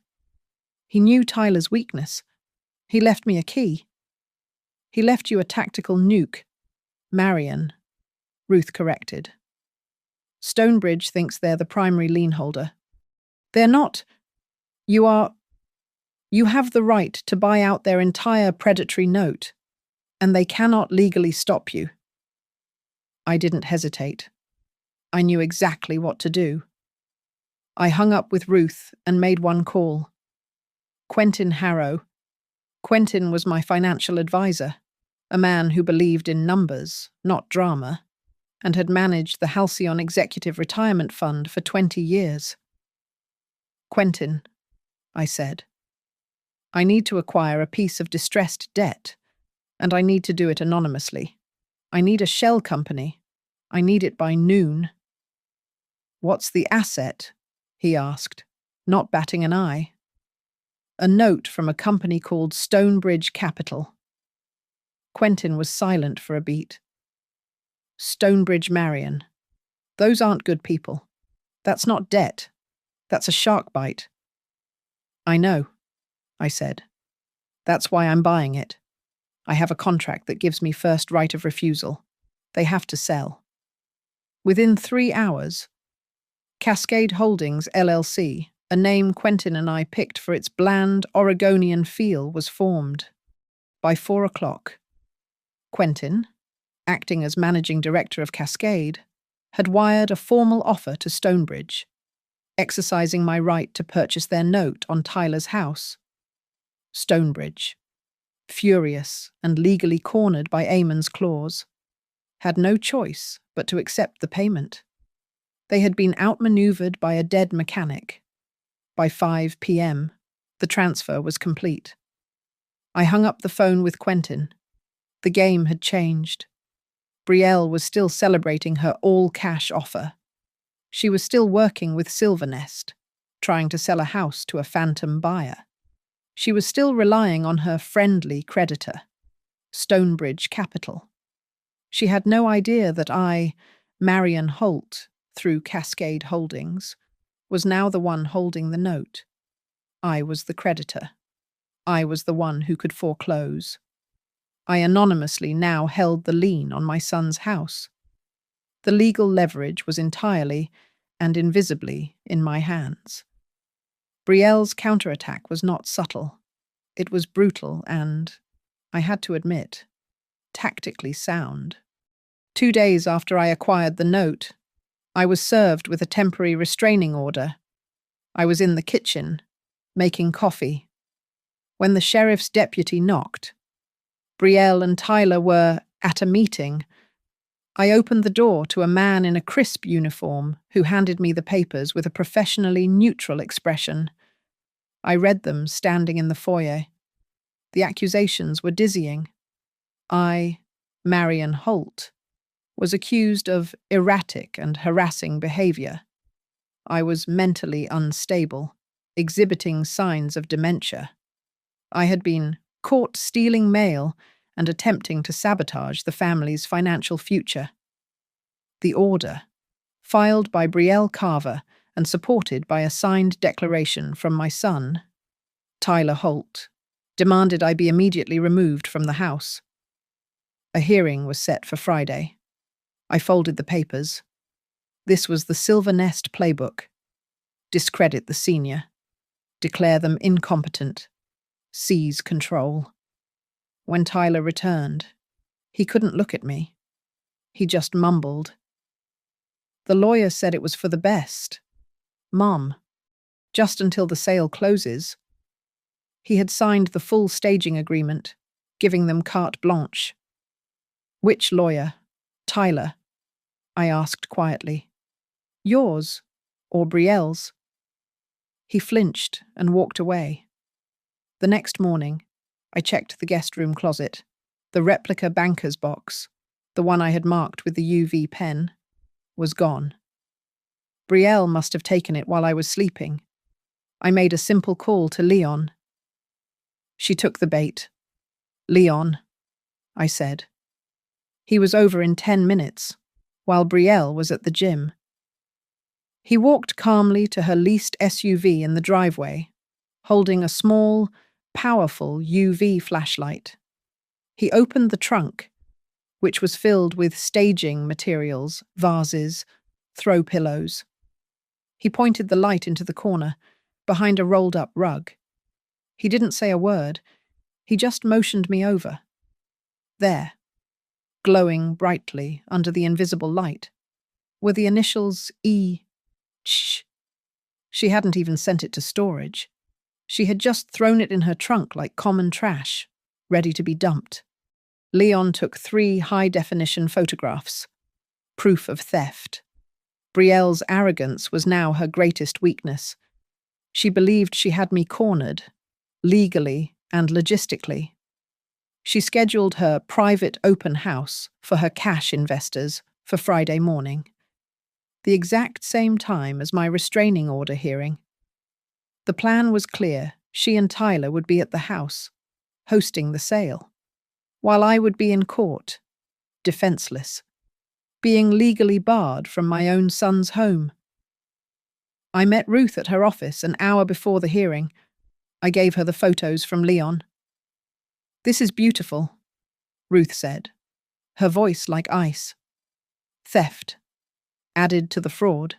He knew Tyler's weakness. He left me a key. He left you a tactical nuke. Marion, Ruth corrected. Stonebridge thinks they're the primary lien holder. They're not. You are. You have the right to buy out their entire predatory note, and they cannot legally stop you. I didn't hesitate. I knew exactly what to do. I hung up with Ruth and made one call. Quentin Harrow. Quentin was my financial advisor, a man who believed in numbers, not drama, and had managed the Halcyon Executive Retirement Fund for 20 years. Quentin, I said, I need to acquire a piece of distressed debt, and I need to do it anonymously. I need a shell company. I need it by noon. What's the asset? He asked, not batting an eye. A note from a company called Stonebridge Capital. Quentin was silent for a beat. Stonebridge Marion. Those aren't good people. That's not debt. That's a shark bite. I know, I said. That's why I'm buying it. I have a contract that gives me first right of refusal. They have to sell. Within 3 hours, Cascade Holdings, LLC, a name Quentin and I picked for its bland Oregonian feel, was formed. By 4 o'clock, Quentin, acting as managing director of Cascade, had wired a formal offer to Stonebridge, exercising my right to purchase their note on Tyler's house. Stonebridge, furious and legally cornered by Eamon's clause, had no choice but to accept the payment. They had been outmaneuvered by a dead mechanic. By 5 p.m., the transfer was complete. I hung up the phone with Quentin. The game had changed. Betrayal was still celebrating her all-cash offer. She was still working with Silvernest, trying to sell a house to a phantom buyer. She was still relying on her friendly creditor, Stonebridge Capital. She had no idea that I, Marion Holt, through Cascade Holdings, was now the one holding the note. I was the creditor. I was the one who could foreclose. I anonymously now held the lien on my son's house. The legal leverage was entirely and invisibly in my hands. Betrayal's counterattack was not subtle. It was brutal and, I had to admit, tactically sound. 2 days after I acquired the note, I was served with a temporary restraining order. I was in the kitchen, making coffee, when the sheriff's deputy knocked. Betrayal and Tyler were at a meeting. I opened the door to a man in a crisp uniform who handed me the papers with a professionally neutral expression. I read them standing in the foyer. The accusations were dizzying. I, Marion Holt, was accused of erratic and harassing behavior. I was mentally unstable, exhibiting signs of dementia. I had been caught stealing mail and attempting to sabotage the family's financial future. The order, filed by Betrayal Carver and supported by a signed declaration from my son, Tyler Holt, demanded I be immediately removed from the house. A hearing was set for Friday. I folded the papers. This was the Silver Nest playbook. Discredit the senior. Declare them incompetent. Seize control. When Tyler returned, he couldn't look at me. He just mumbled. The lawyer said it was for the best. Mom, just until the sale closes. He had signed the full staging agreement, giving them carte blanche. Which lawyer? Tyler, I asked quietly. Yours, or Brielle's? He flinched and walked away. The next morning, I checked the guest room closet, the replica banker's box, the one I had marked with the UV pen, was gone. Brielle must have taken it while I was sleeping. I made a simple call to Leon. She took the bait. Leon, I said. He was over in 10 minutes, while Brielle was at the gym. He walked calmly to her leased SUV in the driveway, holding a small, powerful UV flashlight. He opened the trunk, which was filled with staging materials, vases, throw pillows. He pointed the light into the corner, behind a rolled-up rug. He didn't say a word. He just motioned me over. There, glowing brightly under the invisible light, were the initials E.Ch. She hadn't even sent it to storage. She had just thrown it in her trunk like common trash, ready to be dumped. Leon took 3 high-definition photographs. Proof of theft. Brielle's arrogance was now her greatest weakness. She believed she had me cornered, legally and logistically. She scheduled her private open house for her cash investors for Friday morning, the exact same time as my restraining order hearing. The plan was clear. She and Tyler would be at the house, hosting the sale, while I would be in court, defenseless, being legally barred from my own son's home. I met Ruth at her office an hour before the hearing. I gave her the photos from Leon. This is beautiful, Ruth said, her voice like ice. Theft, added to the fraud.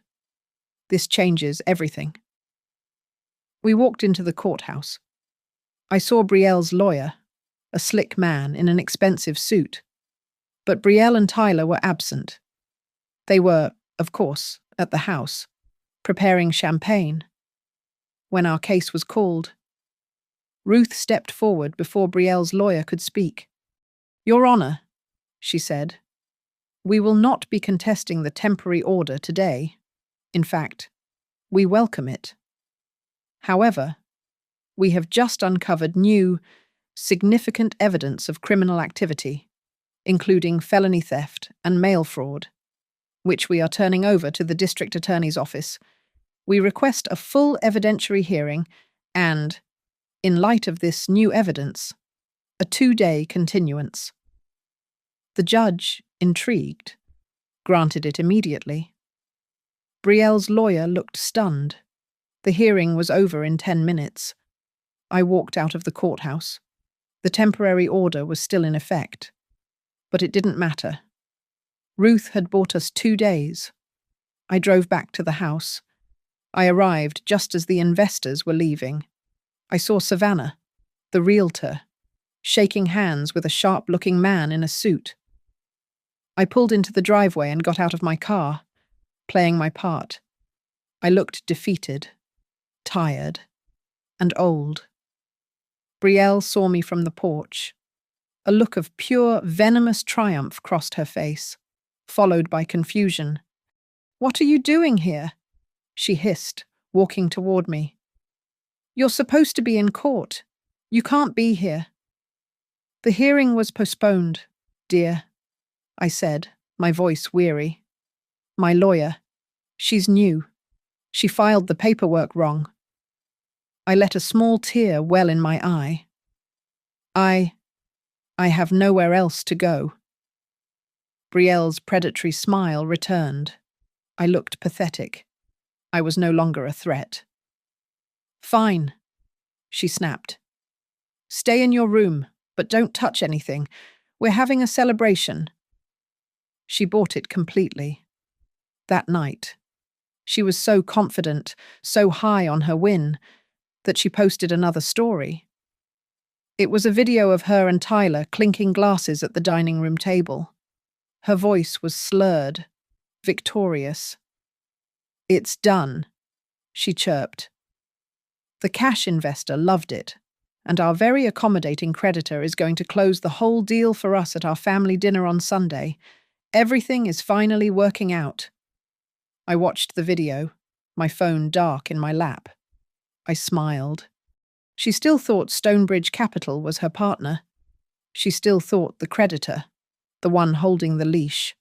This changes everything. We walked into the courthouse. I saw Brielle's lawyer, a slick man in an expensive suit. But Brielle and Tyler were absent. They were, of course, at the house, preparing champagne. When our case was called, Ruth stepped forward before Brielle's lawyer could speak. Your Honor, she said, we will not be contesting the temporary order today. In fact, we welcome it. However, we have just uncovered new, significant evidence of criminal activity, including felony theft and mail fraud, which we are turning over to the District Attorney's Office. We request a full evidentiary hearing and, in light of this new evidence, a 2-day continuance. The judge, intrigued, granted it immediately. Brielle's lawyer looked stunned. The hearing was over in 10 minutes. I walked out of the courthouse. The temporary order was still in effect. But it didn't matter. Ruth had bought us 2 days. I drove back to the house. I arrived just as the investors were leaving. I saw Savannah, the realtor, shaking hands with a sharp-looking man in a suit. I pulled into the driveway and got out of my car, playing my part. I looked defeated, tired, and old. Brielle saw me from the porch. A look of pure, venomous triumph crossed her face, followed by confusion. "What are you doing here?" she hissed, walking toward me. "You're supposed to be in court. You can't be here." "The hearing was postponed, dear," I said, my voice weary. "My lawyer. She's new. She filed the paperwork wrong." I let a small tear well in my eye. I have nowhere else to go." Brielle's predatory smile returned. I looked pathetic. I was no longer a threat. "Fine," she snapped. "Stay in your room, but don't touch anything. We're having a celebration." She bought it completely. That night, she was so confident, so high on her win, that she posted another story. It was a video of her and Tyler clinking glasses at the dining room table. Her voice was slurred, victorious. "It's done," she chirped. The cash investor loved it, and our very accommodating creditor is going to close the whole deal for us at our family dinner on Sunday. Everything is finally working out. I watched the video, my phone dark in my lap. I smiled. She still thought Stonebridge Capital was her partner. She still thought the creditor, the one holding the leash,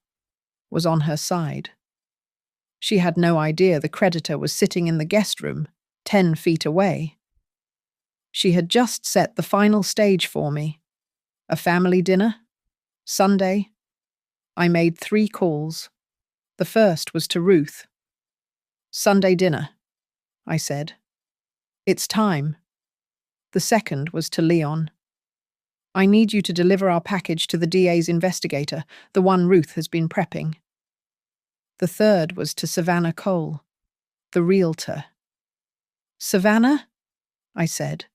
was on her side. She had no idea the creditor was sitting in the guest room, 10 feet away. She had just set the final stage for me. A family dinner? Sunday? I made 3 calls. The first was to Ruth. "Sunday dinner," I said. "It's time." The second was to Leon. "I need you to deliver our package to the DA's investigator, the one Ruth has been prepping." The third was to Savannah Cole, the realtor. "Savannah?" I said,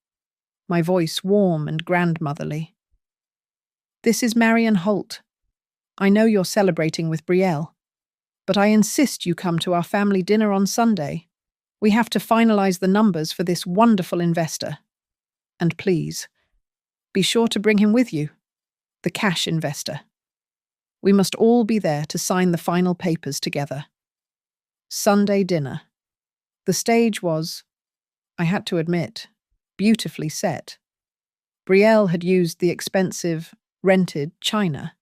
my voice warm and grandmotherly. "This is Marian Holt. I know you're celebrating with Betrayal, but I insist you come to our family dinner on Sunday. We have to finalize the numbers for this wonderful investor. And please, be sure to bring him with you, the cash investor. We must all be there to sign the final papers together." Sunday dinner. The stage was, I had to admit, beautifully set. Betrayal had used the expensive, rented china.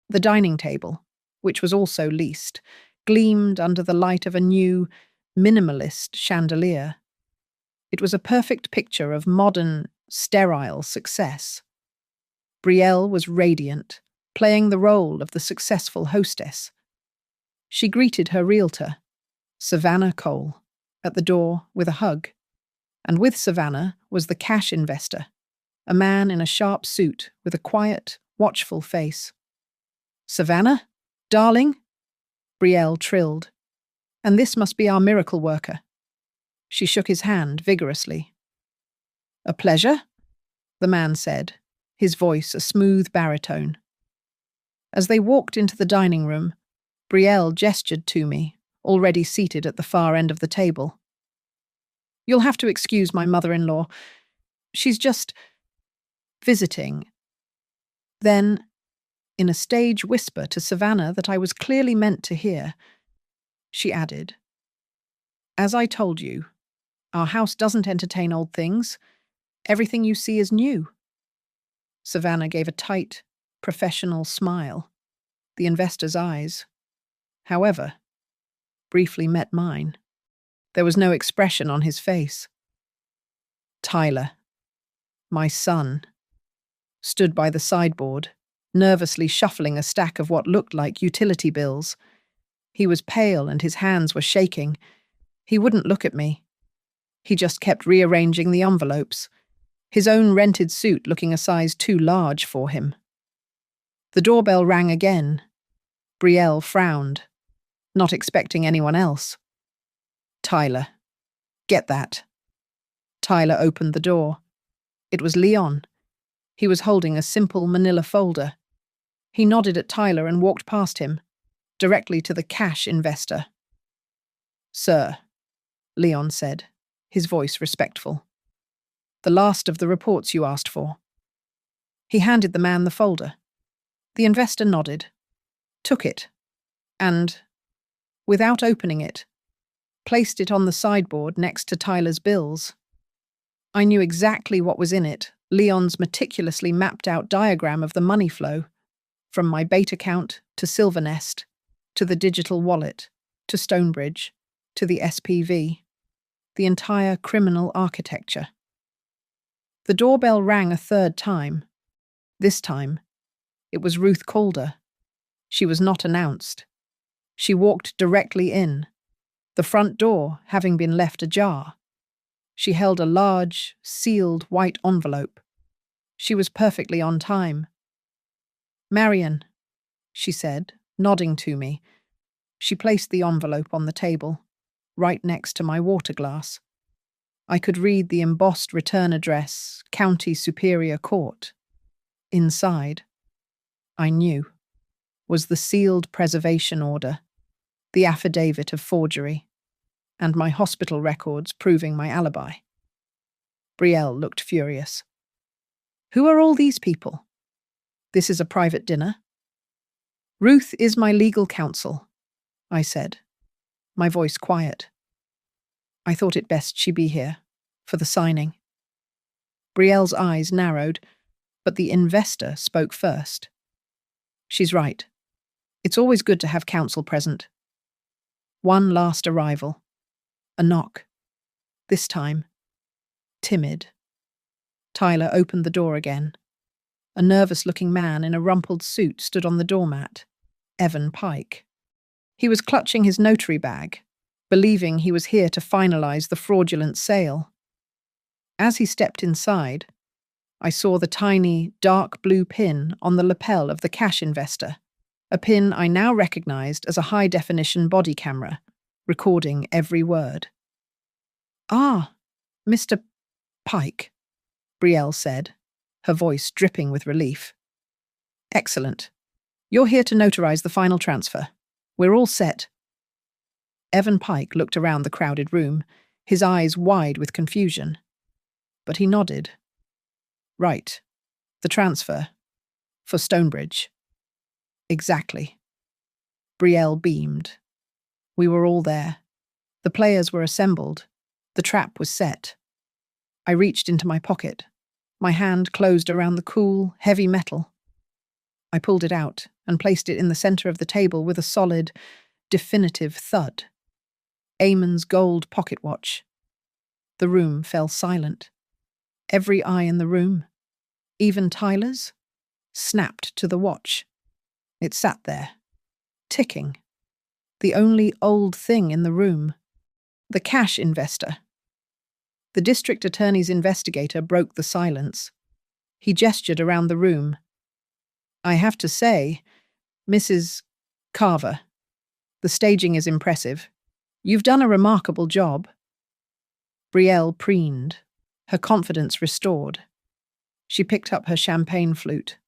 The dining table, which was also leased, gleamed under the light of a new, minimalist chandelier. It was a perfect picture of modern, sterile success. Betrayal was radiant, playing the role of the successful hostess. She greeted her realtor, Savannah Cole, at the door with a hug. And with Savannah was the cash investor, a man in a sharp suit with a quiet, watchful face. "Savannah? Darling?" Betrayal trilled. "And this must be our miracle worker." She shook his hand vigorously. "A pleasure," the man said, his voice a smooth baritone. As they walked into the dining room, Betrayal gestured to me, already seated at the far end of the table. "You'll have to excuse my mother-in-law. She's just visiting." Then, in a stage whisper to Savannah that I was clearly meant to hear, she added, "As I told you, our house doesn't entertain old things. Everything you see is new." Savannah gave a tight, professional smile. The investor's eyes, however, briefly met mine. There was no expression on his face. Tyler, my son, stood by the sideboard, nervously shuffling a stack of what looked like utility bills. He was pale and his hands were shaking. He wouldn't look at me. He just kept rearranging the envelopes, his own rented suit looking a size too large for him. The doorbell rang again. Betrayal frowned, not expecting anyone else. "Tyler, get that." Tyler opened the door. It was Leon. He was holding a simple manila folder. He nodded at Tyler and walked past him, directly to the cash investor. "Sir," Leon said, his voice respectful. "The last of the reports you asked for." He handed the man the folder. The investor nodded, took it, and, without opening it, placed it on the sideboard next to Tyler's bills. I knew exactly what was in it, Leon's meticulously mapped-out diagram of the money flow, from my bait account to Silvernest, to the digital wallet, to Stonebridge, to the SPV, the entire criminal architecture. The doorbell rang a third time. This time, it was Ruth Calder. She was not announced. She walked directly in, the front door having been left ajar. She held a large, sealed white envelope. She was perfectly on time. "Marian," she said, nodding to me, She placed the envelope on the table, right next to my water glass. I could read the embossed return address, County Superior Court. Inside, I knew, was the sealed preservation order, the affidavit of forgery, and my hospital records proving my alibi. Brielle looked furious. Who are all these people? This is a private dinner? Ruth is my legal counsel, I said, my voice quiet. I thought it best she be here, for the signing. Brielle's eyes narrowed, but the investor spoke first. She's right. It's always good to have counsel present. One last arrival. A knock. This time, timid. Tyler opened the door again. A nervous-looking man in a rumpled suit stood on the doormat. Evan Pike. He was clutching his notary bag, believing he was here to finalize the fraudulent sale. As he stepped inside, I saw the tiny, dark blue pin on the lapel of the cash investor, a pin I now recognized as a high-definition body camera, recording every word. Ah, Mr. Pike, Brielle said, her voice dripping with relief. Excellent. You're here to notarize the final transfer. We're all set. Evan Pike looked around the crowded room, his eyes wide with confusion. But he nodded. Right. The transfer. For Stonebridge. Exactly. Brielle beamed. We were all there. The players were assembled. The trap was set. I reached into my pocket. My hand closed around the cool, heavy metal. I pulled it out and placed it in the center of the table with a solid, definitive thud. Eamon's gold pocket watch. The room fell silent. Every eye in the room, even Tyler's, snapped to the watch. It sat there, ticking. The only old thing in the room. The cash investor. The district attorney's investigator broke the silence. He gestured around the room. I have to say, Mrs. Carver, the staging is impressive. You've done a remarkable job. Brielle preened, her confidence restored. She picked up her champagne flute.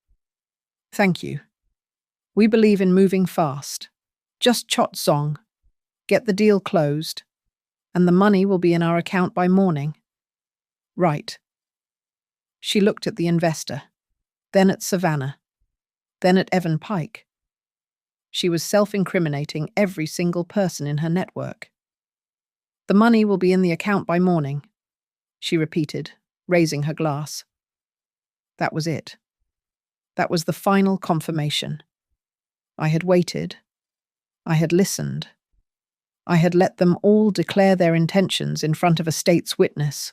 Thank you. We believe in moving fast. Just chot song. Get the deal closed. And the money will be in our account by morning. Right. She looked at the investor, then at Savannah, then at Evan Pike. She was self-incriminating every single person in her network. The money will be in the account by morning, she repeated, raising her glass. That was it. That was the final confirmation. I had waited. I had listened. I had let them all declare their intentions in front of a state's witness.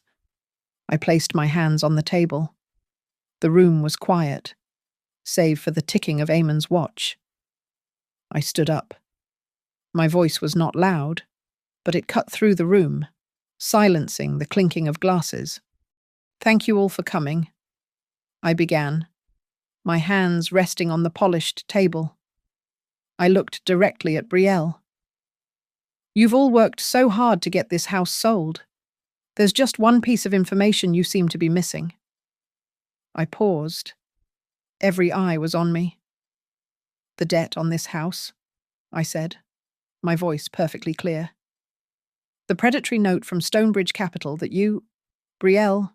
I placed my hands on the table. The room was quiet, save for the ticking of Eamon's watch. I stood up. My voice was not loud, but it cut through the room, silencing the clinking of glasses. Thank you all for coming, I began, my hands resting on the polished table. I looked directly at Brielle. You've all worked so hard to get this house sold. There's just one piece of information you seem to be missing. I paused. Every eye was on me. The debt on this house, I said, my voice perfectly clear. The predatory note from Stonebridge Capital that you, Brielle,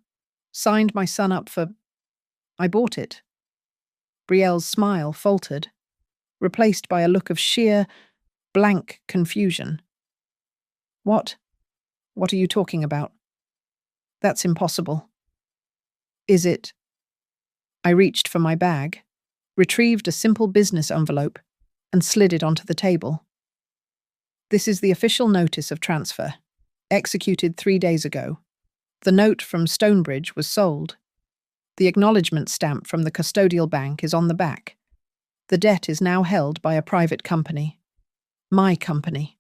signed my son up for. I bought it. Brielle's smile faltered, replaced by a look of sheer, blank confusion. What? What are you talking about? That's impossible. Is it? I reached for my bag, retrieved a simple business envelope, and slid it onto the table. This is the official notice of transfer, executed 3 days ago. The note from Stonebridge was sold. The acknowledgement stamp from the custodial bank is on the back. The debt is now held by a private company. My company.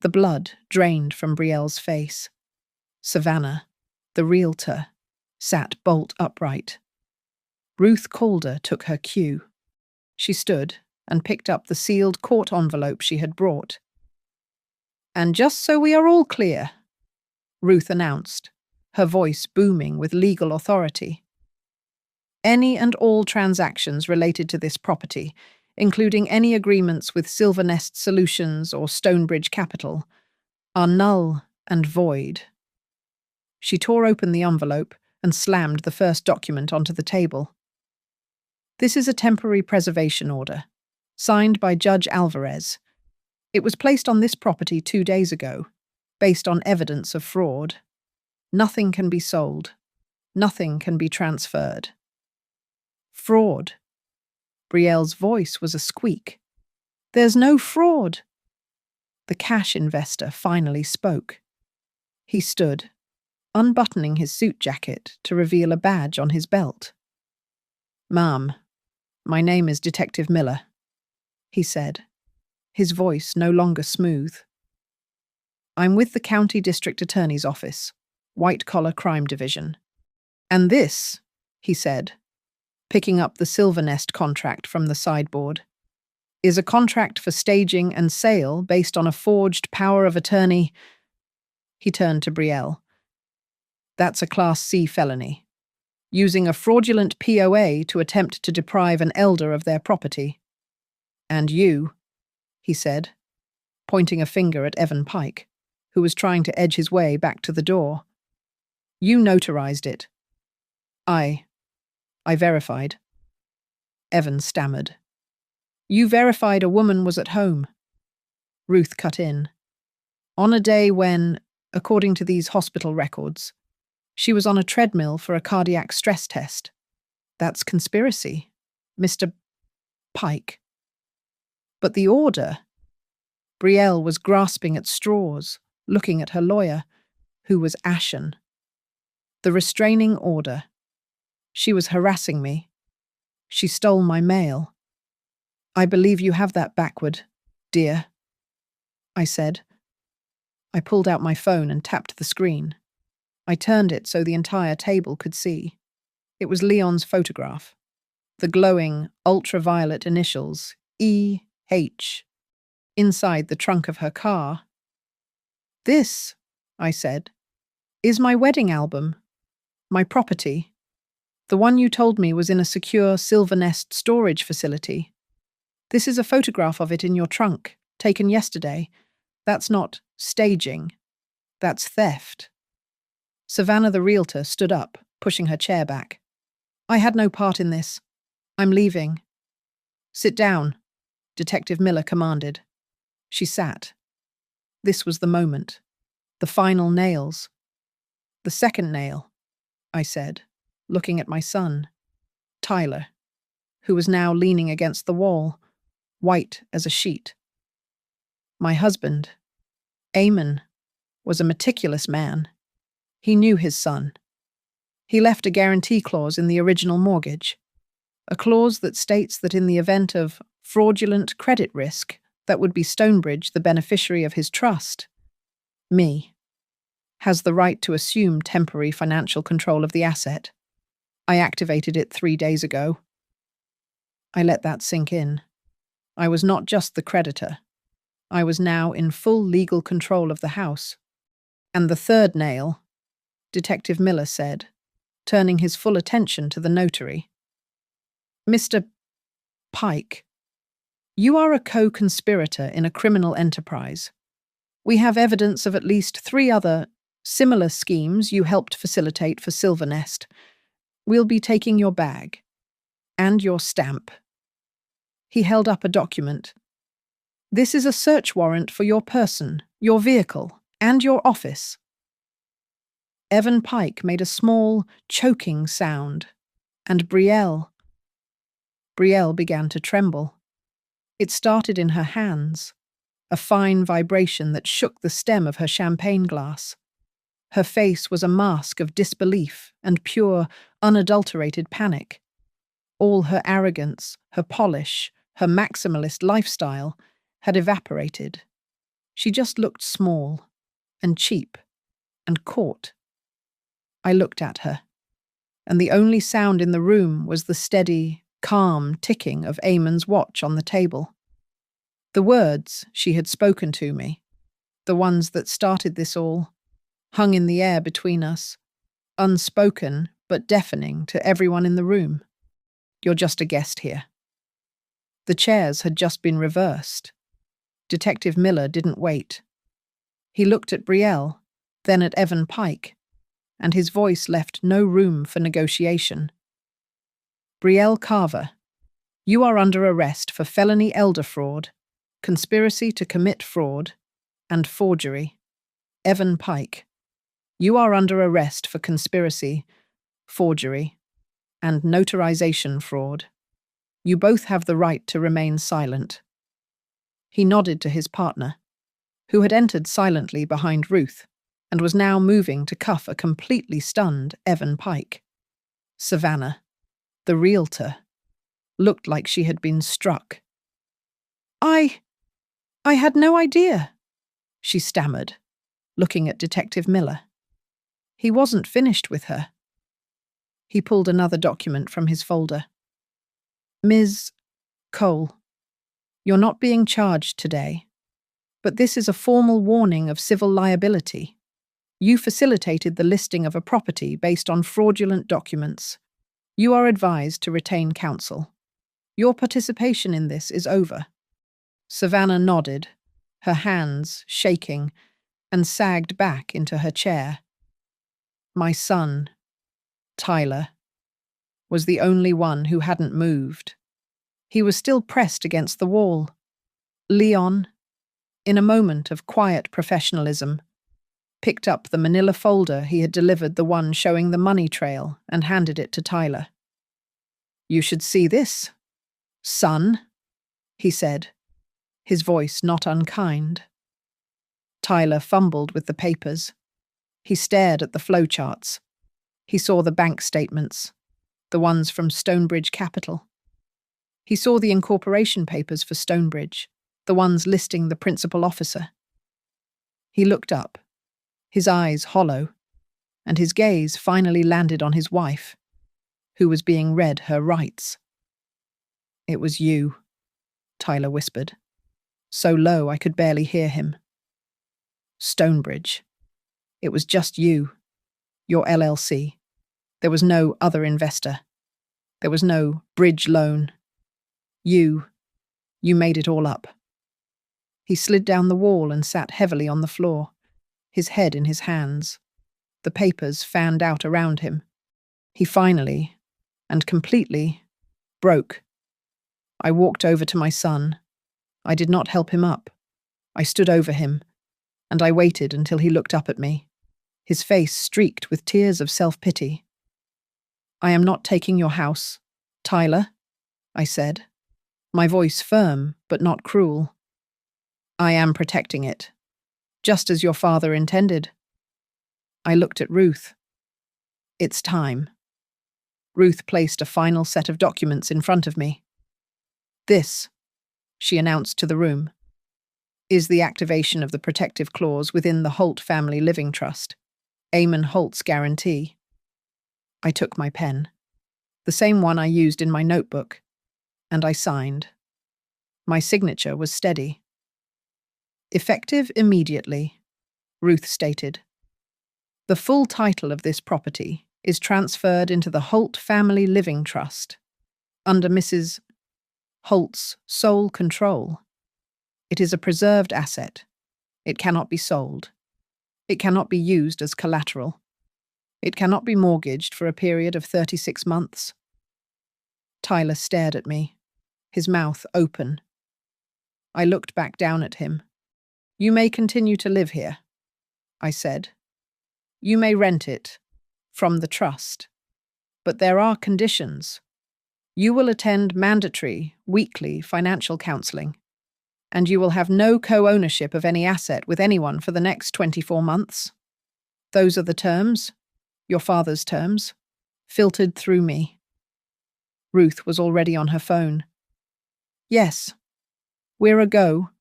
The blood drained from Brielle's face. Savannah, the realtor, sat bolt upright. Ruth Calder took her cue. She stood, and picked up the sealed court envelope she had brought. "And just so we are all clear," Ruth announced, her voice booming with legal authority, "any and all transactions related to this property, including any agreements with Silvernest Solutions or Stonebridge Capital, are null and void." She tore open the envelope and slammed the first document onto the table. "This is a temporary preservation order, signed by Judge Alvarez. It was placed on this property 2 days ago, based on evidence of fraud. Nothing can be sold. Nothing can be transferred." "Fraud." Brielle's voice was a squeak. "There's no fraud." The cash investor finally spoke. He stood, unbuttoning his suit jacket to reveal a badge on his belt. "Ma'am, my name is Detective Miller," he said, his voice no longer smooth. "I'm with the County District Attorney's Office, White Collar Crime Division. And this," he said, picking up the Silvernest contract from the sideboard, "is a contract for staging and sale based on a forged power of attorney." He turned to Brielle. "That's a Class C felony, using a fraudulent POA to attempt to deprive an elder of their property. And you," he said, pointing a finger at Evan Pike, who was trying to edge his way back to the door, "you notarized it." I verified." Evan stammered. "You verified a woman was at home." Ruth cut in. "On a day when, according to these hospital records, she was on a treadmill for a cardiac stress test. That's conspiracy, Mr. Pike." "But the order—" Brielle was grasping at straws, looking at her lawyer, who was ashen. "The restraining order. She was harassing me. She stole my mail." "I believe you have that backward, dear," I said. I pulled out my phone and tapped the screen. I turned it so the entire table could see. It was Leon's photograph. The glowing, ultraviolet initials, E.H., inside the trunk of her car. "This," I said, "is my wedding album. My property. The one you told me was in a secure Silvernest storage facility. This is a photograph of it in your trunk, taken yesterday. That's not staging. That's theft." Savannah the realtor stood up, pushing her chair back. "I had no part in this. I'm leaving." "Sit down," Detective Miller commanded. She sat. This was the moment. The final nails. "The second nail," I said, looking at my son, Tyler, who was now leaning against the wall, white as a sheet. "My husband, Eamon, was a meticulous man. He knew his son. He left a guarantee clause in the original mortgage, a clause that states that in the event of fraudulent credit risk, that would be Stonebridge, the beneficiary of his trust, me, has the right to assume temporary financial control of the asset. I activated it 3 days ago." I let that sink in. I was not just the creditor. I was now in full legal control of the house. "And the third nail," Detective Miller said, turning his full attention to the notary. "Mr. Pike, you are a co-conspirator in a criminal enterprise. We have evidence of at least 3 other similar schemes you helped facilitate for Silvernest. We'll be taking your bag. And your stamp." He held up a document. "This is a search warrant for your person, your vehicle, and your office." Evan Pike made a small, choking sound, and Brielle began to tremble. It started in her hands, a fine vibration that shook the stem of her champagne glass. Her face was a mask of disbelief and pure, unadulterated panic. All her arrogance, her polish, her maximalist lifestyle had evaporated. She just looked small and cheap and caught. I looked at her, and the only sound in the room was the steady, calm ticking of Eamon's watch on the table. The words she had spoken to me, the ones that started this all, hung in the air between us, unspoken but deafening to everyone in the room. You're just a guest here. The chairs had just been reversed. Detective Miller didn't wait. He looked at Brielle, then at Evan Pike, and his voice left no room for negotiation. Brielle Carver, you are under arrest for felony elder fraud, conspiracy to commit fraud, and forgery. Evan Pike, you are under arrest for conspiracy, forgery, and notarization fraud. You both have the right to remain silent. He nodded to his partner, who had entered silently behind Ruth and was now moving to cuff a completely stunned Evan Pike. Savannah, the realtor, looked like she had been struck. I had no idea, she stammered, looking at Detective Miller. He wasn't finished with her. He pulled another document from his folder. Ms. Cole, you're not being charged today, but this is a formal warning of civil liability. You facilitated the listing of a property based on fraudulent documents. You are advised to retain counsel. Your participation in this is over. Savannah nodded, her hands shaking, and sagged back into her chair. My son, Tyler, was the only one who hadn't moved. He was still pressed against the wall. Leon, in a moment of quiet professionalism, picked up the manila folder he had delivered, the one showing the money trail, and handed it to Tyler. You should see this, son, he said, his voice not unkind. Tyler fumbled with the papers. He stared at the flowcharts. He saw the bank statements, the ones from Stonebridge Capital. He saw the incorporation papers for Stonebridge, the ones listing the principal officer. He looked up, his eyes hollow, and his gaze finally landed on his wife, who was being read her rights. It was you, Tyler whispered, so low I could barely hear him. Stonebridge. It was just you, your LLC. There was no other investor. There was no bridge loan. You made it all up. He slid down the wall and sat heavily on the floor, his head in his hands. The papers fanned out around him. He finally, and completely, broke. I walked over to my son. I did not help him up. I stood over him, and I waited until he looked up at me, his face streaked with tears of self-pity. I am not taking your house, Tyler, I said, my voice firm but not cruel. I am protecting it, just as your father intended. I looked at Ruth. It's time. Ruth placed a final set of documents in front of me. This, she announced to the room, is the activation of the protective clause within the Holt Family Living Trust, Eamon Holt's guarantee. I took my pen, the same one I used in my notebook, and I signed. My signature was steady. Effective immediately, Ruth stated. The full title of this property is transferred into the Holt Family Living Trust, under Mrs. Holt's sole control. It is a preserved asset. It cannot be sold. It cannot be used as collateral. It cannot be mortgaged for a period of 36 months. Tyler stared at me, his mouth open. I looked back down at him. You may continue to live here, I said. You may rent it from the trust. But there are conditions. You will attend mandatory, weekly financial counseling, and you will have no co-ownership of any asset with anyone for the next 24 months. Those are the terms, your father's terms, filtered through me. Ruth was already on her phone. Yes, we're a go,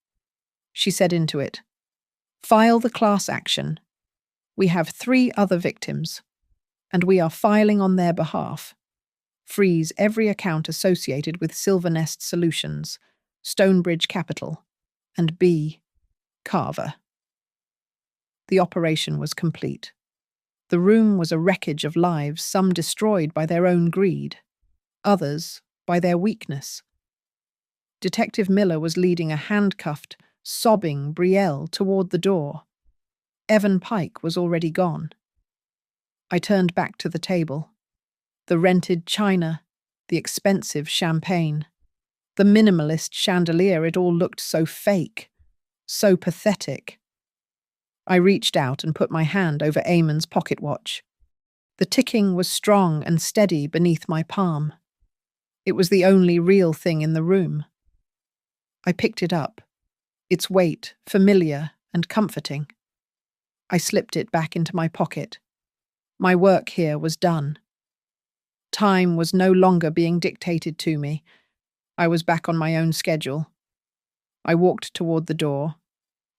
she said into it. File the class action. We have 3 other victims, and we are filing on their behalf. Freeze every account associated with Silvernest Solutions, Stonebridge Capital, and B. Carver. The operation was complete. The room was a wreckage of lives, some destroyed by their own greed, others by their weakness. Detective Miller was leading a handcuffed, sobbing Brielle toward the door. Evan Pike was already gone. I turned back to the table. The rented china, the expensive champagne, the minimalist chandelier, it all looked so fake, so pathetic. I reached out and put my hand over Eamon's pocket watch. The ticking was strong and steady beneath my palm. It was the only real thing in the room. I picked it up, its weight familiar and comforting. I slipped it back into my pocket. My work here was done. Time was no longer being dictated to me. I was back on my own schedule. I walked toward the door,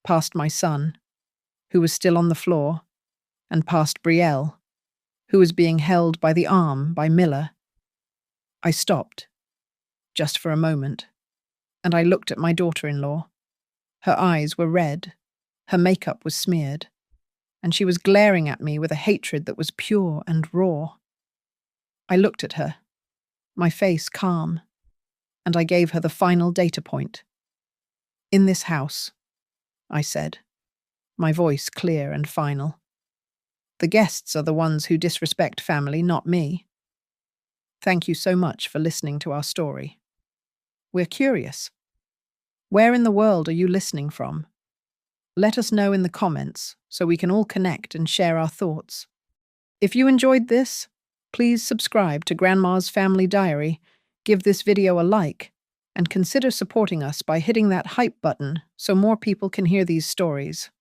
past my son, who was still on the floor, and past Brielle, who was being held by the arm by Miller. I stopped, just for a moment, and I looked at my daughter-in-law. Her eyes were red, her makeup was smeared, and she was glaring at me with a hatred that was pure and raw. I looked at her, my face calm, and I gave her the final data point. "In this house," I said, my voice clear and final. "The guests are the ones who disrespect family, not me. Thank you so much for listening to our story. We're curious. Where in the world are you listening from? Let us know in the comments so we can all connect and share our thoughts. If you enjoyed this, please subscribe to Grandma's Family Diary, give this video a like, and consider supporting us by hitting that hype button so more people can hear these stories.